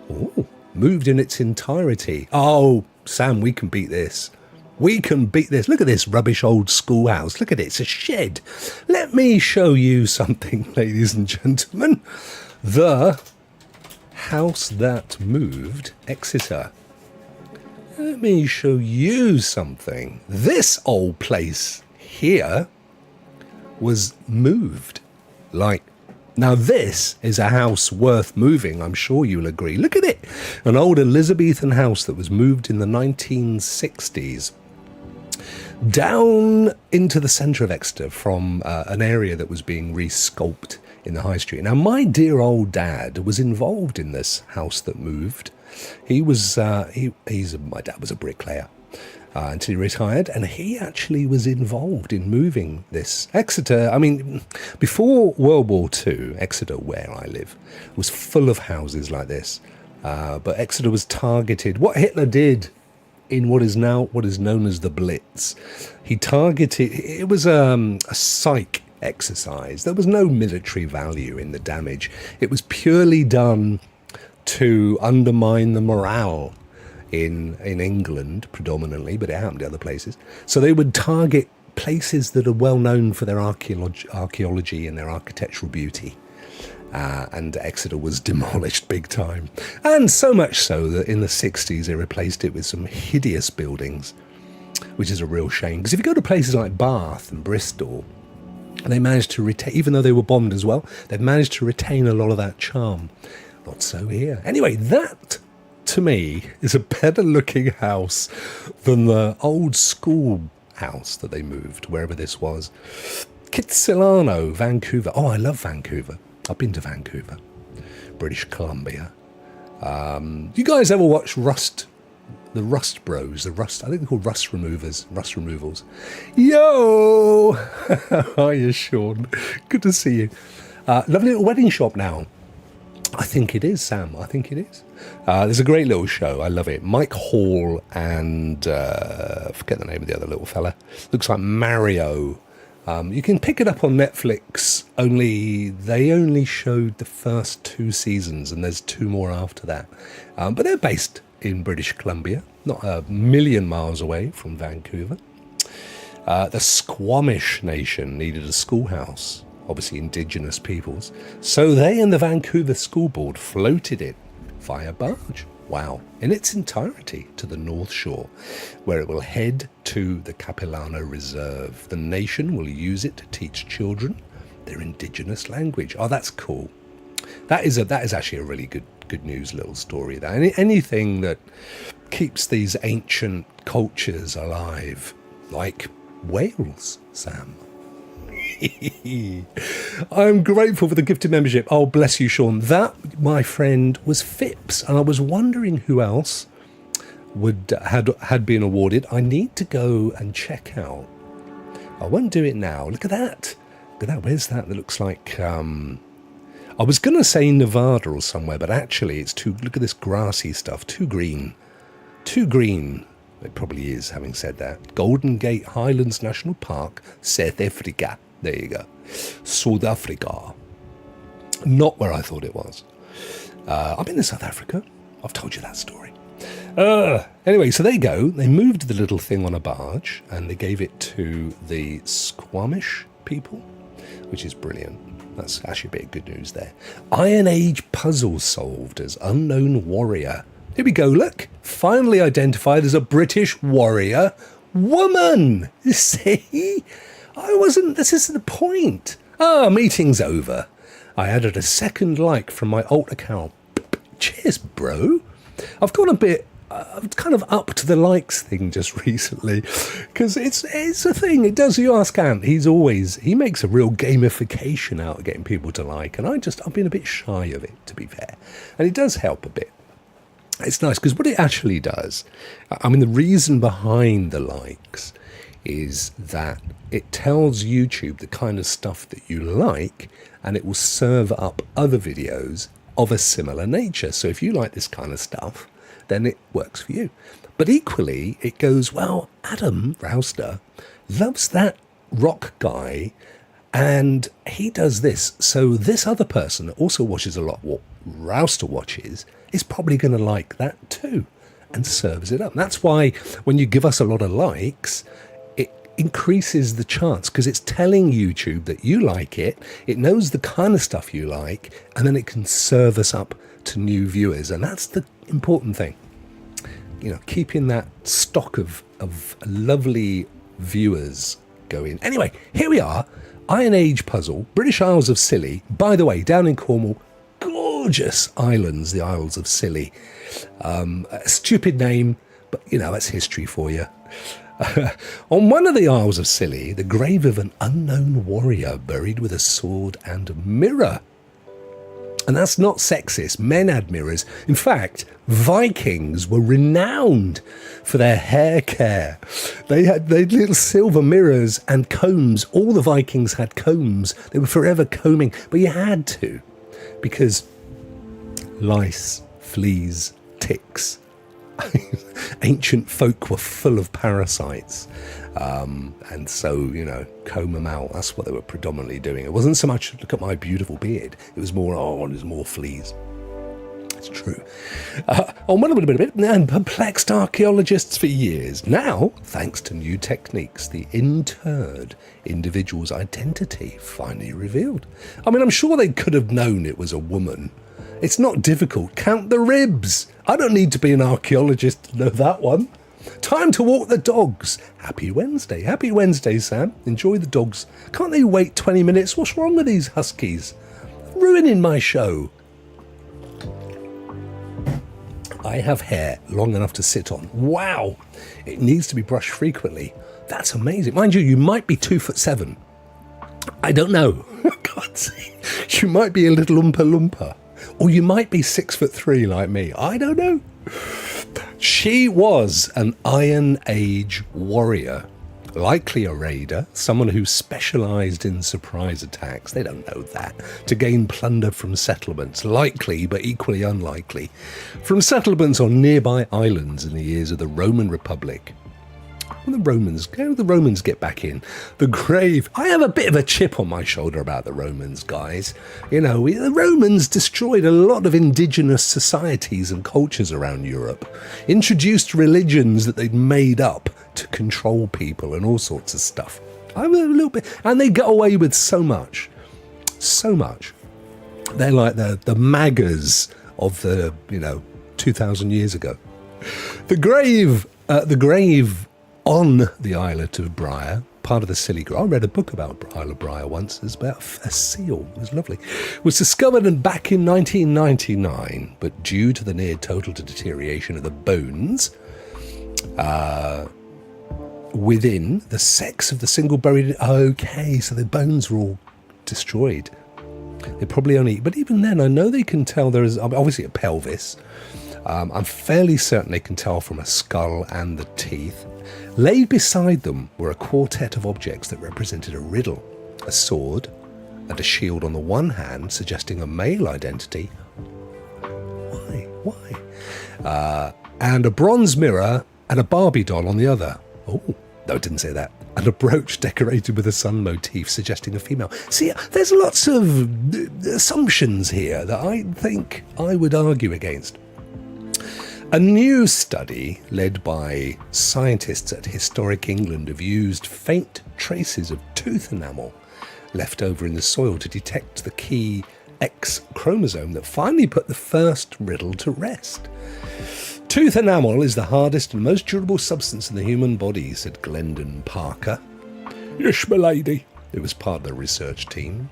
Oh, moved in its entirety. Oh, Sam, we can beat this. We can beat this. Look at this rubbish old schoolhouse. Look at it. It's a shed. Let me show you something, ladies and gentlemen. The house that moved, Exeter. Let me show you something. This old place here was moved. Now this is a house worth moving, I'm sure you'll agree. Look at it. An old Elizabethan house that was moved in the 1960s down into the centre of Exeter from an area that was being resculpted in the high street. Now, my dear old dad was involved in this house that moved. He was, my dad was a bricklayer until he retired, and he actually was involved in moving this. Exeter, I mean, before World War II, Exeter, where I live, was full of houses like this. But Exeter was targeted. What Hitler did in what is known as the Blitz, he targeted, it was a psych exercise. There was no military value in the damage. It was purely done to undermine the morale in England predominantly, but it happened in other places. So they would target places that are well known for their archaeology and their architectural beauty. And Exeter was demolished big time. And so much so that in the 60s they replaced it with some hideous buildings, which is a real shame. Because if you go to places like Bath and Bristol, they managed to retain, even though they were bombed as well, they've managed to retain a lot of that charm. Not so here. Anyway, that, to me, is a better looking house than the old school house that they moved, wherever this was. Kitsilano, Vancouver. Oh, I love Vancouver. I've been to Vancouver, British Columbia. You guys ever watch Rust? The Rust Bros, I think they're called Rust Removals. Yo! How are you, Sean? Good to see you. Lovely little wedding shop now. I think it is, Sam. I think it is. There's a great little show. I love it. Mike Hall and forget the name of the other little fella. Looks like Mario. You can pick it up on Netflix, they only showed the first 2 seasons and there's 2 more after that. But they're based in British Columbia, not a million miles away from Vancouver. The Squamish Nation needed a schoolhouse, obviously Indigenous peoples. So they and the Vancouver School Board floated it via barge. Wow. In its entirety to the North Shore, where it will head to the Capilano Reserve. The nation will use it to teach children their Indigenous language. Oh, that's cool. That is actually a really good news little story. Anything that keeps these ancient cultures alive, like Wales, Sam. I'm grateful for the gifted membership. Oh, bless you, Sean. That, my friend, was Phipps, and I was wondering who else had been awarded. I need to go and check out. I won't do it now. Look at that. Look at that. Where's that? That looks like I was going to say Nevada or somewhere, but actually it's too. Look at this grassy stuff. Too green. Too green. It probably is. Having said that, Golden Gate Highlands National Park, South Africa. There you go. South Africa. Not where I thought it was. I've been to South Africa. I've told you that story. Anyway, so there you go. They moved the little thing on a barge and they gave it to the Squamish people, which is brilliant. That's actually a bit of good news there. Iron Age puzzle solved as unknown warrior. Here we go, look. Finally identified as a British warrior woman. You see? This is the point. Meeting's over. I added a second like from my alt account. Cheers, bro. I've gone a bit, I've kind of upped the likes thing just recently, because it's a thing. It does. You ask Ant, he makes a real gamification out of getting people to like, and I've been a bit shy of it, to be fair. And it does help a bit. It's nice, because what it actually does, I mean, the reason behind the likes is that it tells YouTube the kind of stuff that you like, and it will serve up other videos of a similar nature. So if you like this kind of stuff, then it works for you. But equally, it goes, well, Adam Rouster loves that rock guy, and he does this. So this other person that also watches a lot what Rouster watches is probably going to like that too. and serves it up. And that's why when you give us a lot of likes, it increases the chance, because it's telling YouTube that you like it. It knows the kind of stuff you like, and then it can serve us up to new viewers. And that's the important thing. You know, keeping that stock of lovely viewers going. Anyway, here we are. Iron Age puzzle, British Isles of Scilly. By the way, down in Cornwall, gorgeous islands, the Isles of Scilly. A stupid name, but you know, that's history for you. On one of the Isles of Scilly, the grave of an unknown warrior buried with a sword and mirror. And that's not sexist. Men had mirrors. In fact, Vikings were renowned for their hair care. They had little silver mirrors and combs. All the Vikings had combs. They were forever combing, but you had to, because lice, fleas, ticks. Ancient folk were full of parasites. And so, you know, comb them out. That's what they were predominantly doing. It wasn't so much, look at my beautiful beard. It was more, there's more fleas. It's true. On one of it, and perplexed archaeologists for years. Now, thanks to new techniques, the interred individual's identity finally revealed. I mean, I'm sure they could have known it was a woman. It's not difficult. Count the ribs. I don't need to be an archaeologist to know that one. Time to walk the dogs. Happy Wednesday. Happy Wednesday, Sam. Enjoy the dogs. Can't they wait 20 minutes? What's wrong with these huskies? Ruining my show. I have hair long enough to sit on. Wow. It needs to be brushed frequently. That's amazing. Mind you, you might be 2'7". I don't know. God, you might be a little Oompa Loompa. Or you might be 6'3" like me. I don't know. She was an Iron Age warrior, likely a raider, someone who specialised in surprise attacks. They don't know that. To gain plunder from settlements, likely but equally unlikely, from settlements on nearby islands in the years of the Roman Republic. When the Romans get back in. The grave. I have a bit of a chip on my shoulder about the Romans, guys. You know, the Romans destroyed a lot of indigenous societies and cultures around Europe. Introduced religions that they'd made up to control people and all sorts of stuff. I'm a little bit, and they got away with so much. So much. They're like the MAGAs of the, 2,000 years ago. The grave on the Islet of Briar, part of the Scilly Grove. I read a book about Isle of Briar once. It's about a seal. It was lovely. Was discovered back in 1999, but due to the near total deterioration of the bones within the sex of the single buried. Okay, so the bones were all destroyed. They probably only, but even then, I know they can tell there is obviously a pelvis. I'm fairly certain they can tell from a skull and the teeth. Laid beside them were a quartet of objects that represented a riddle, a sword and a shield on the one hand, suggesting a male identity. Why? And a bronze mirror and a Barbie doll on the other. Oh, no, it didn't say that. And a brooch decorated with a sun motif, suggesting a female. See, there's lots of assumptions here that I think I would argue against. A new study led by scientists at Historic England have used faint traces of tooth enamel left over in the soil to detect the key X chromosome that finally put the first riddle to rest. Tooth enamel is the hardest and most durable substance in the human body, said Glendon Parker. Yes, my lady. It was part of the research team.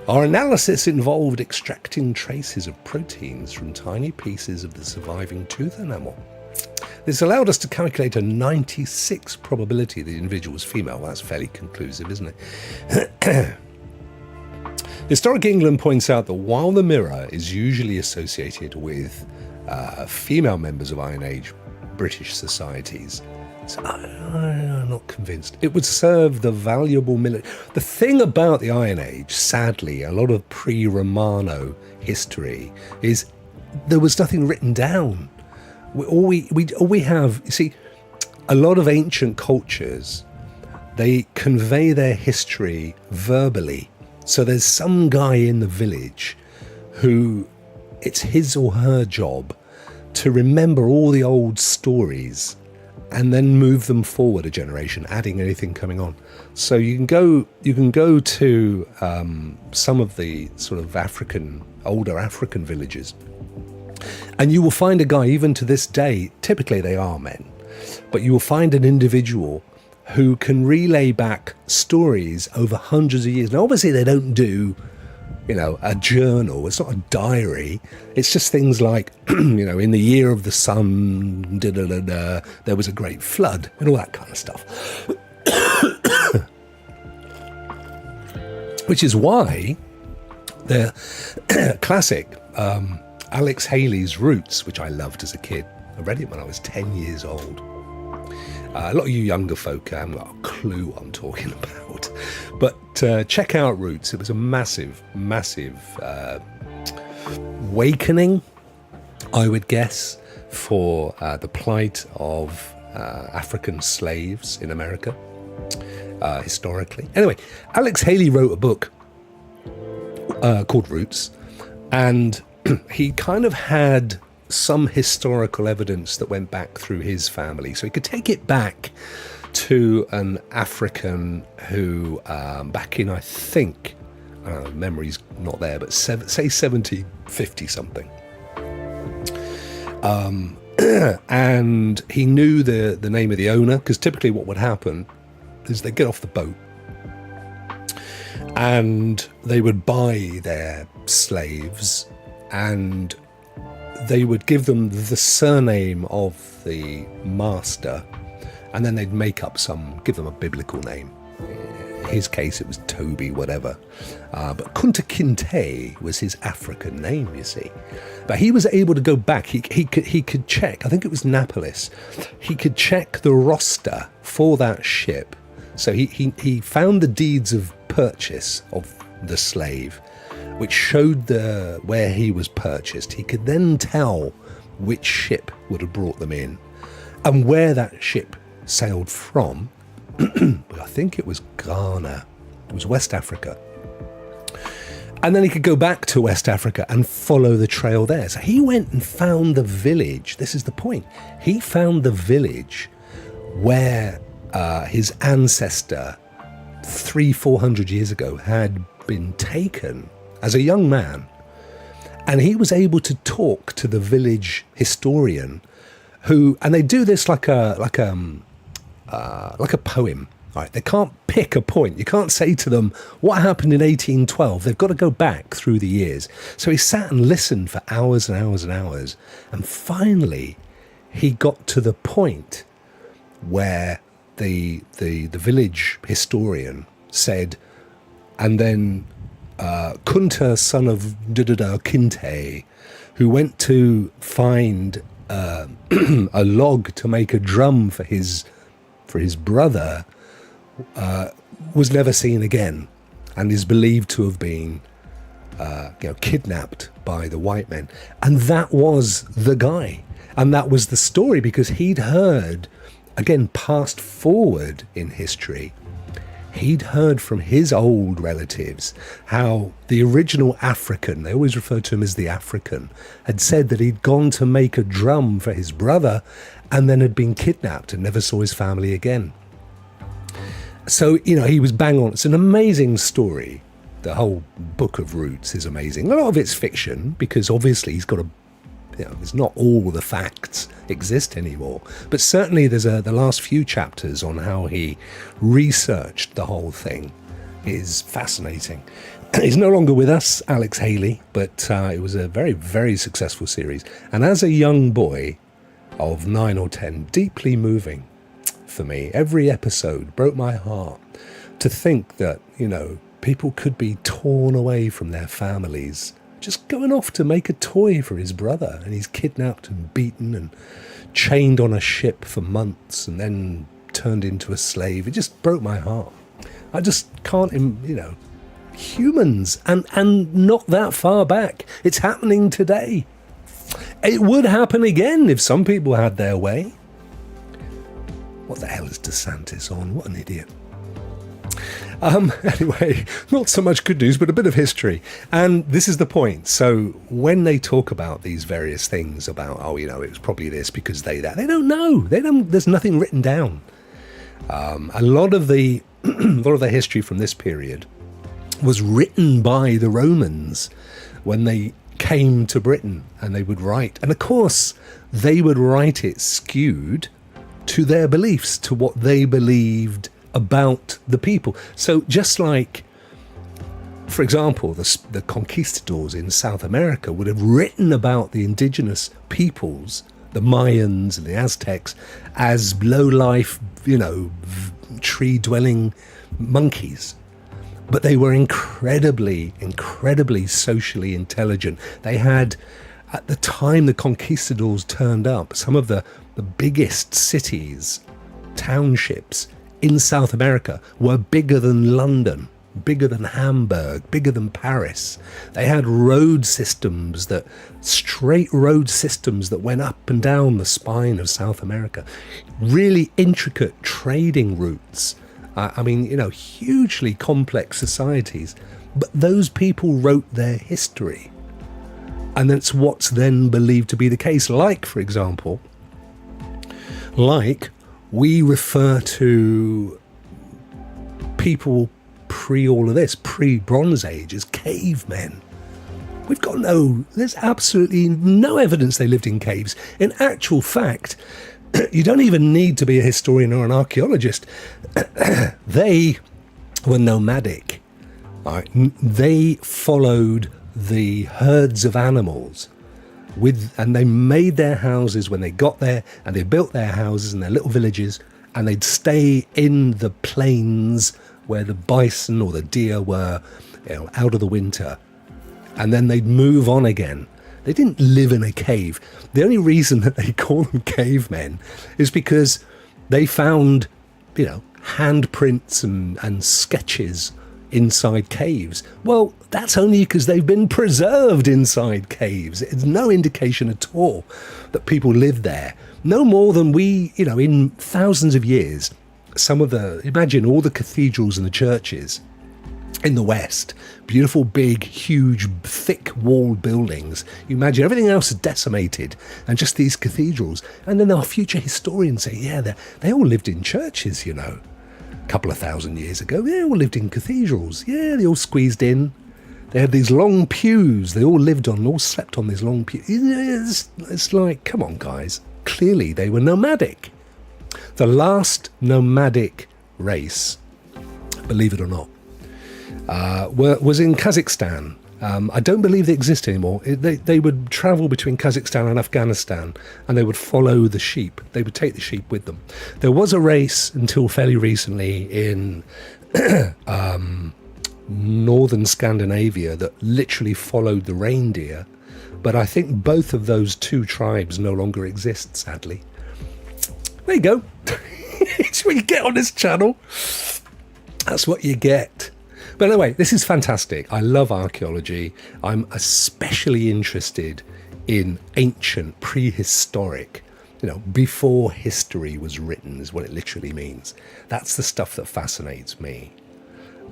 Our analysis involved extracting traces of proteins from tiny pieces of the surviving tooth enamel. This allowed us to calculate a 96 probability the individual was female. Well, that's fairly conclusive, isn't it? Historic England points out that while the mirror is usually associated with female members of Iron Age British societies, so I'm not convinced. It would serve the valuable military. The thing about the Iron Age, sadly, a lot of pre-Romano history is there was nothing written down. All we have, you see, a lot of ancient cultures, they convey their history verbally. So there's some guy in the village who it's his or her job to remember all the old stories and then move them forward a generation, adding anything coming on. So you can go to some of the sort of older African villages, and you will find a guy, even to this day, typically they are men, but you will find an individual who can relay back stories over hundreds of years. Now, obviously they don't do, a journal. It's not a diary. It's just things like, in the year of the sun, there was a great flood and all that kind of stuff. Which is why the classic Alex Haley's Roots, which I loved as a kid. I read it when I was 10 years old. A lot of you younger folk haven't got a clue what I'm talking about. But check out Roots. It was a massive, massive awakening, I would guess, for the plight of African slaves in America, historically. Anyway, Alex Haley wrote a book called Roots, and he kind of had some historical evidence that went back through his family. So he could take it back to an African who, back in, I think, memory's not there, but say 50 something. And he knew the name of the owner, because typically what would happen is they'd get off the boat and they would buy their slaves, and they would give them the surname of the master, and then they'd give them a biblical name. In his case, it was Toby, whatever. But Kunta Kinte was his African name, you see. But he was able to go back. He could check, I think it was Napolis. He could check the roster for that ship. So he found the deeds of purchase of the slave, which showed where he was purchased. He could then tell which ship would have brought them in and where that ship sailed from. I think it was Ghana. It was West Africa. And then he could go back to West Africa and follow the trail there. So he went and found the village. This is the point. He found the village where his ancestor 300-400 years ago had been taken as a young man, and he was able to talk to the village historian, and they do this like a poem, right? They can't pick a point. You can't say to them what happened in 1812. They've got to go back through the years. So he sat and listened for hours and hours and hours, and finally he got to the point where the village historian said, and then Kunta, son of Kinte, who went to find a log to make a drum for his brother, was never seen again, and is believed to have been kidnapped by the white men. And that was the guy, and that was the story, because he'd heard, again, passed forward in history, he'd heard from his old relatives how the original African, they always referred to him as the African, had said that he'd gone to make a drum for his brother and then had been kidnapped and never saw his family again. So, he was bang on. It's an amazing story. The whole book of Roots is amazing. A lot of it's fiction, because obviously he's got there's not all the facts exist anymore, but certainly there's the last few chapters on how he researched the whole thing is fascinating. He's no longer with us, Alex Haley, but it was a very, very successful series. And as a young boy of 9 or 10, deeply moving for me. Every episode broke my heart to think that, people could be torn away from their families, just going off to make a toy for his brother, and he's kidnapped and beaten and chained on a ship for months and then turned into a slave. It just broke my heart. I just can't, humans, and not that far back. It's happening today. It would happen again if some people had their way. What the hell is DeSantis on? What an idiot. Anyway, not so much good news, but a bit of history. And this is the point. So when they talk about these various things about, oh, you know, it was probably this because that, they don't know. There's nothing written down. A lot of the history from this period was written by the Romans when they came to Britain, and they would write. And of course, they would write it skewed to their beliefs, to what they believed about the people. So just like, for example, the conquistadors in South America would have written about the indigenous peoples, the Mayans and the Aztecs, as low-life, you know, tree-dwelling monkeys. But they were incredibly, incredibly socially intelligent. They had, at the time the conquistadors turned up, some of the biggest cities, townships in South America were bigger than London, bigger than Hamburg, bigger than Paris. They had straight road systems that went up and down the spine of South America. Really intricate trading routes. I mean, you know, hugely complex societies. But those people wrote their history. And that's what's then believed to be the case. Like, for example, we refer to people pre all of this, pre-Bronze Age, as cavemen. There's absolutely no evidence they lived in caves. In actual fact, you don't even need to be a historian or an archaeologist. They were nomadic. Right? They followed the herds of animals and they made their houses when they got there, and they built their houses in their little villages, and they'd stay in the plains where the bison or the deer were, you know, out of the winter, and then they'd move on again. They didn't live in a cave. The only reason that they call them cavemen is because they found, you know, handprints and sketches inside caves. Well, that's only because they've been preserved inside caves. It's no indication at all that people lived there. No more than we, you know, in thousands of years, imagine all the cathedrals and the churches in the West, beautiful, big, huge, thick-walled buildings. You imagine everything else is decimated, and just these cathedrals. And then our future historians say, yeah, they all lived in churches, you know, a couple of thousand years ago. They all lived in cathedrals. Yeah, they all squeezed in. They had these long pews. They all slept on these long pews. It's like, come on, guys. Clearly, they were nomadic. The last nomadic race, believe it or not, was in Kazakhstan. I don't believe they exist anymore. They would travel between Kazakhstan and Afghanistan, and they would follow the sheep. They would take the sheep with them. There was a race until fairly recently in northern Scandinavia that literally followed the reindeer, but I think both of those two tribes no longer exist, sadly. There you go. It's what you get on this channel. That's what you get. But anyway, this is fantastic. I love archaeology. I'm especially interested in ancient, prehistoric, you know, before history was written is what it literally means. That's the stuff that fascinates me.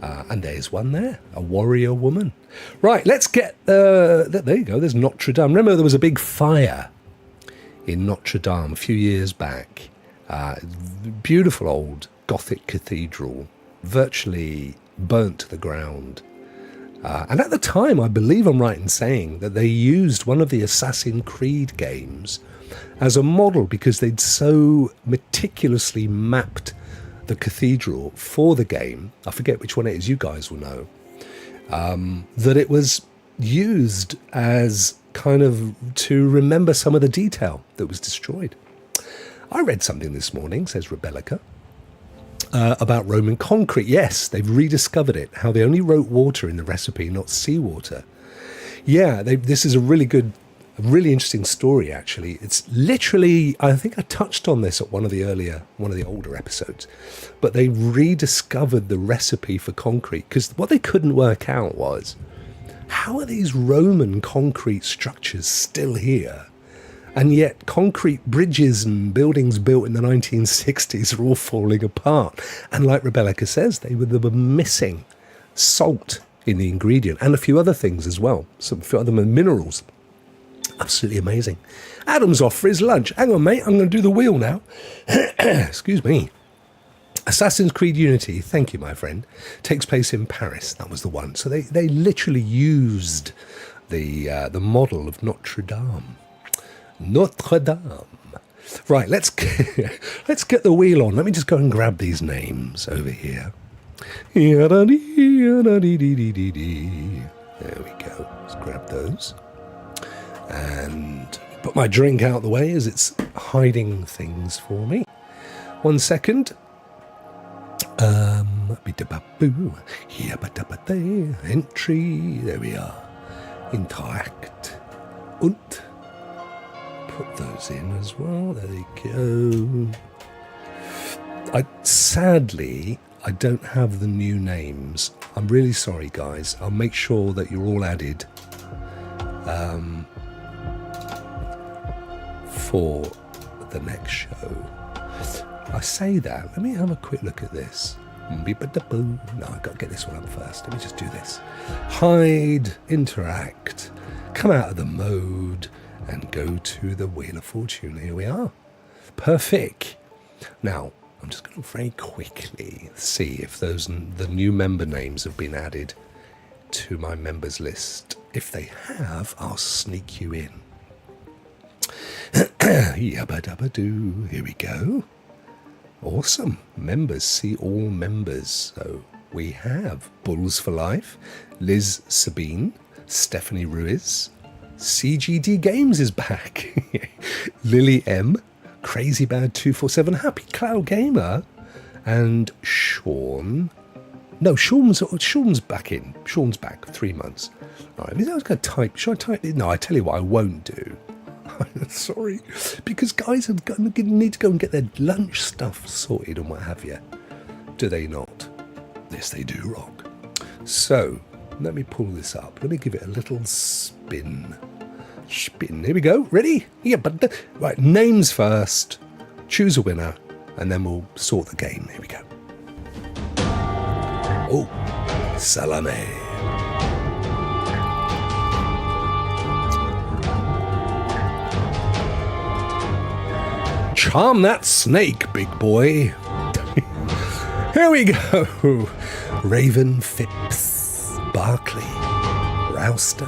And there's one there, a warrior woman. Right, let's get, there you go, there's Notre Dame. Remember there was a big fire in Notre Dame a few years back. Beautiful old Gothic cathedral, virtually burnt to the ground. And at the time, I believe I'm right in saying that they used one of the Assassin's Creed games as a model because they'd so meticulously mapped the cathedral for the game. I forget which one it is, you guys will know. That it was used as kind of to remember some of the detail that was destroyed. I read something this morning, says Rebellica, about Roman concrete. Yes, they've rediscovered it, how they only wrote water in the recipe, not seawater. Yeah, this is a really interesting story, actually. It's literally, I think I touched on this at one of the older episodes, but they rediscovered the recipe for concrete because what they couldn't work out was, how are these Roman concrete structures still here? And yet concrete bridges and buildings built in the 1960s are all falling apart. And like Rebecca says, they were missing salt in the ingredient and a few other things as well. Some other minerals. Absolutely amazing. Adam's off for his lunch. Hang on, mate. I'm going to do the wheel now. Excuse me. Assassin's Creed Unity, thank you, my friend, takes place in Paris. That was the one. So they literally used the model of Notre Dame. Notre Dame. Right, let's get the wheel on. Let me just go and grab these names over here. There we go. Let's grab those. And put my drink out the way as it's hiding things for me. 1 second. Entry. There we are. Interact. Und. Put those in as well. There they go. Sadly, I don't have the new names. I'm really sorry, guys. I'll make sure that you're all added for the next show. I say that. Let me have a quick look at this. No, I've got to get this one up first. Let me just do this. Hide, interact, come out of the mode, and go to the Wheel of Fortune. Here we are. Perfect. Now, I'm just going to very quickly see if the new member names have been added to my members list. If they have, I'll sneak you in. Yabba dabba doo. Here we go. Awesome. Members, see all members. So we have Bulls for Life, Liz Sabine, Stephanie Ruiz, CGD Games is back, Lily M, Crazy Bad 247, Happy Cloud Gamer, and Sean. No, Sean's back in. Sean's back, 3 months. All right, I was going to type. Should I type it? No, I tell you what I won't do. Sorry, because guys need to go and get their lunch stuff sorted and what have you. Do they not? Yes, they do, Rock. So, let me pull this up. Let me give it a little spin. Here we go. Ready? Yeah, but right, names first. Choose a winner, and then we'll sort the game. Here we go. Oh, Salame. Charm that snake, big boy. Here we go. Raven, Phipps, Barkley, Rouster,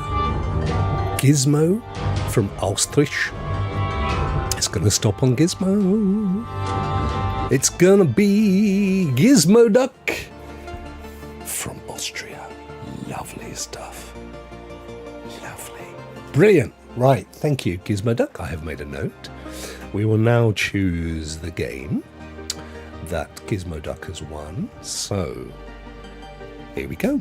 Gizmo from Austrich. It's going to stop on Gizmo. It's going to be Gizmo Duck from Austria. Lovely stuff. Lovely. Brilliant. Right. Thank you, Gizmo Duck. I have made a note. We will now choose the game that Gizmo Duck has won. So, here we go.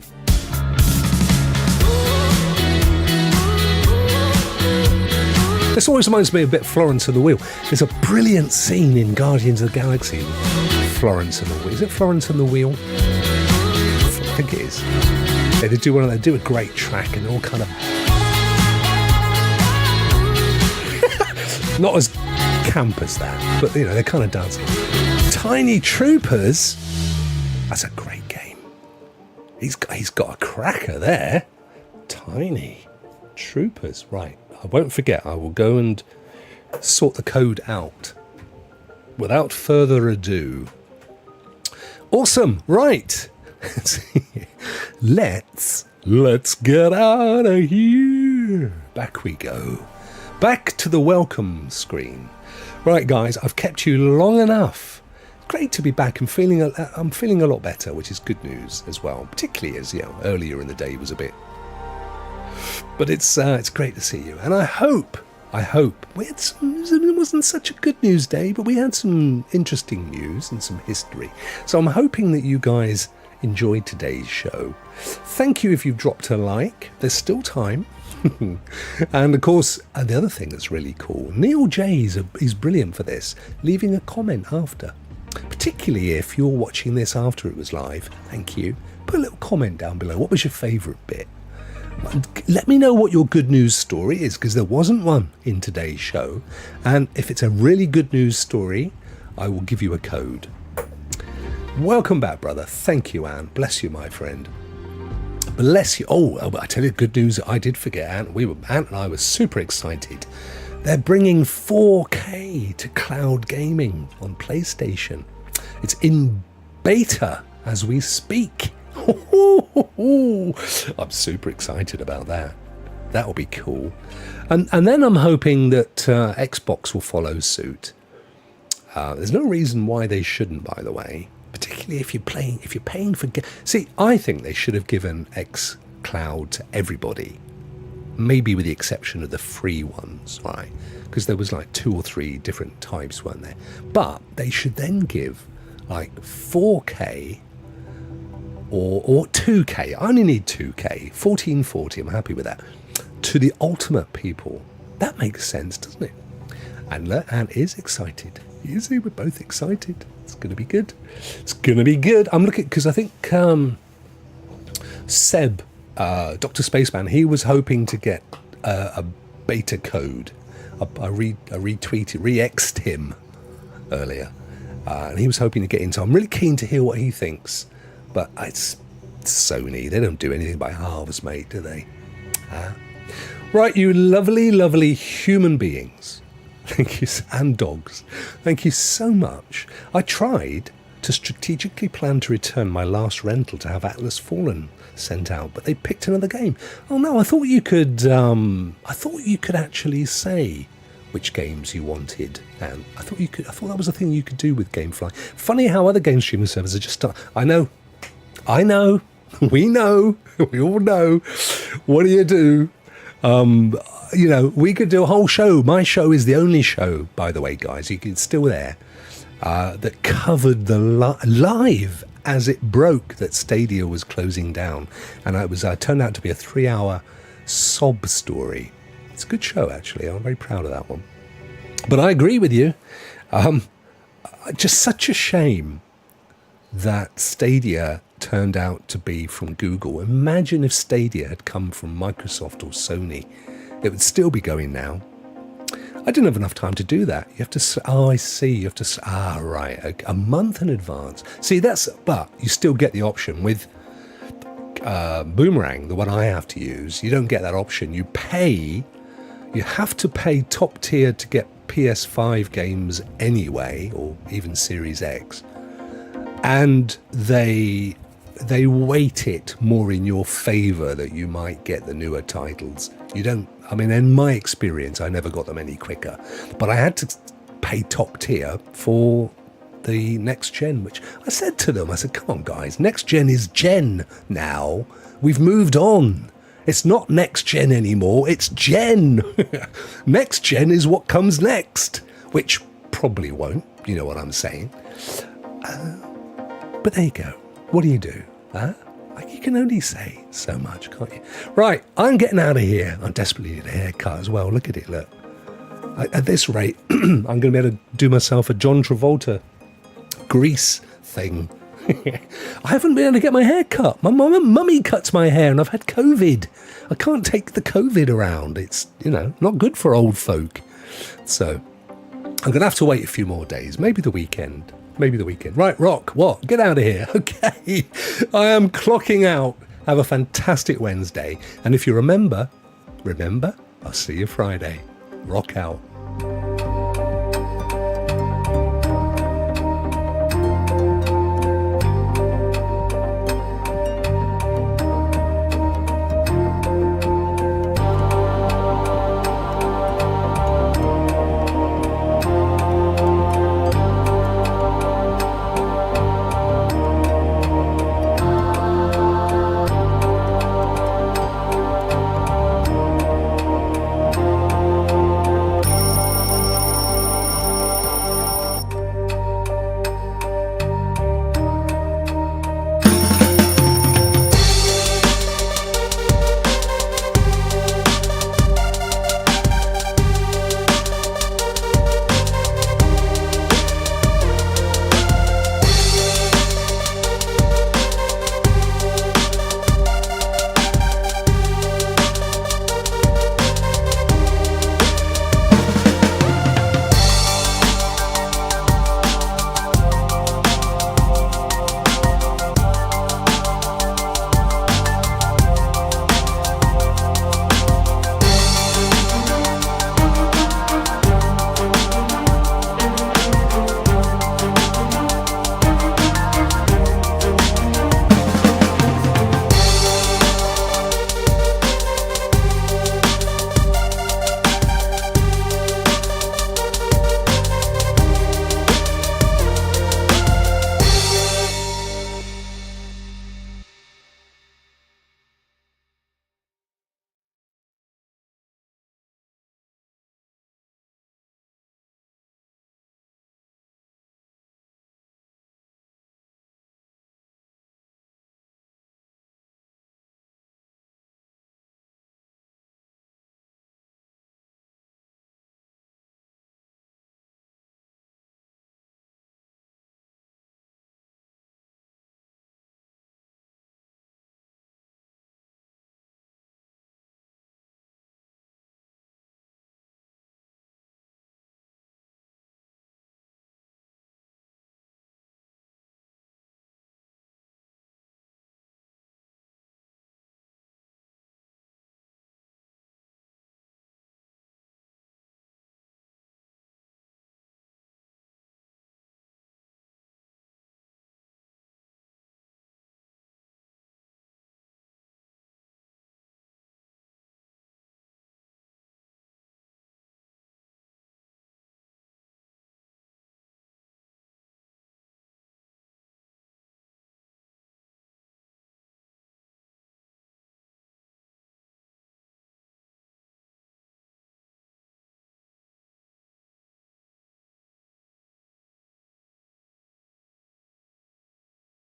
This always reminds me a bit of Florence and the Wheel. There's a brilliant scene in Guardians of the Galaxy. Florence and the Wheel. Is it Florence and the Wheel? I think it is. They do a great track and they're all kind of not as camp as that, but you know, they're kind of dancing. Tiny Troopers, that's a great game. He's got a cracker there. Tiny Troopers, right. I won't forget, I will go and sort the code out. Without further ado. Awesome, right. Let's get out of here. Back we go. Back to the welcome screen. Right, guys, I've kept you long enough. Great to be back. I'm feeling a lot better, which is good news as well. Particularly as earlier in the day was a bit. But it's great to see you, and I hope we had it wasn't such a good news day, but we had some interesting news and some history. So I'm hoping that you guys enjoyed today's show. Thank you if you've dropped a like. There's still time. And of course, the other thing that's really cool, Neil J is brilliant for this, leaving a comment after. Particularly if you're watching this after it was live, thank you. Put a little comment down below. What was your favourite bit? Let me know what your good news story is, because there wasn't one in today's show. And if it's a really good news story, I will give you a code. Welcome back, brother. Thank you, Anne. Bless you, my friend. Bless you. Oh, I tell you good news. I did forget, Ant. Ant and I were super excited. They're bringing 4K to cloud gaming on PlayStation. It's in beta as we speak. I'm super excited about that. That will be cool. And then I'm hoping that Xbox will follow suit. There's no reason why they shouldn't, by the way. Particularly if you're paying for... See, I think they should have given xCloud to everybody. Maybe with the exception of the free ones, right? Because there was like 2 or 3 different types, weren't there? But they should then give like 4K or 2K. I only need 2K. 1440, I'm happy with that. To the ultimate people. That makes sense, doesn't it? And Ant is excited. You see, we're both excited. It's going to be good. It's going to be good. I'm looking, because I think Seb, Dr. Spaceman, he was hoping to get a beta code. I retweeted, re-xed him earlier. And he was hoping to get into. I'm really keen to hear what he thinks. But it's Sony. They don't do anything by halves, mate, do they? Right, you lovely, lovely human beings. Thank you, and dogs. Thank you so much. I tried to strategically plan to return my last rental to have Atlas Fallen sent out, but they picked another game. Oh no, I thought you could. I thought you could actually say which games you wanted, and I thought that was a thing you could do with GameFly. Funny how other game streaming servers are just. I know. We know. We all know. What do you do? We could do a whole show. My show is the only show, by the way, guys. It's still there. That covered the live as it broke that Stadia was closing down, and it turned out to be a 3-hour sob story. It's a good show, actually. I'm very proud of that one. But I agree with you. Just such a shame that Stadia turned out to be from Google. Imagine if Stadia had come from Microsoft or Sony. It would still be going now. I didn't have enough time to do that. You have to... Oh, I see. You have to... right. A month in advance. See, but you still get the option with Boomerang, the one I have to use. You don't get that option. You have to pay top tier to get PS5 games anyway, or even Series X. And they weight it more in your favour that you might get the newer titles. You don't... I mean, in my experience, I never got them any quicker. But I had to pay top tier for the next gen, which I said to them, I said, come on, guys, next gen is gen now. We've moved on. It's not next gen anymore, it's gen. Next gen is what comes next, which probably won't, you know what I'm saying. But there you go. What do you do? You can only say so much, can't you? Right, I'm getting out of here. I desperately need a haircut as well. Look at it, look. At this rate, I'm going to be able to do myself a John Travolta grease thing. I haven't been able to get my hair cut. My mummy cuts my hair and I've had COVID. I can't take the COVID around. It's, not good for old folk. So I'm going to have to wait a few more days. Maybe the weekend. Right, Rock, what? Get out of here. Okay. I am clocking out. Have a fantastic Wednesday. And if you remember, I'll see you Friday. Rock out.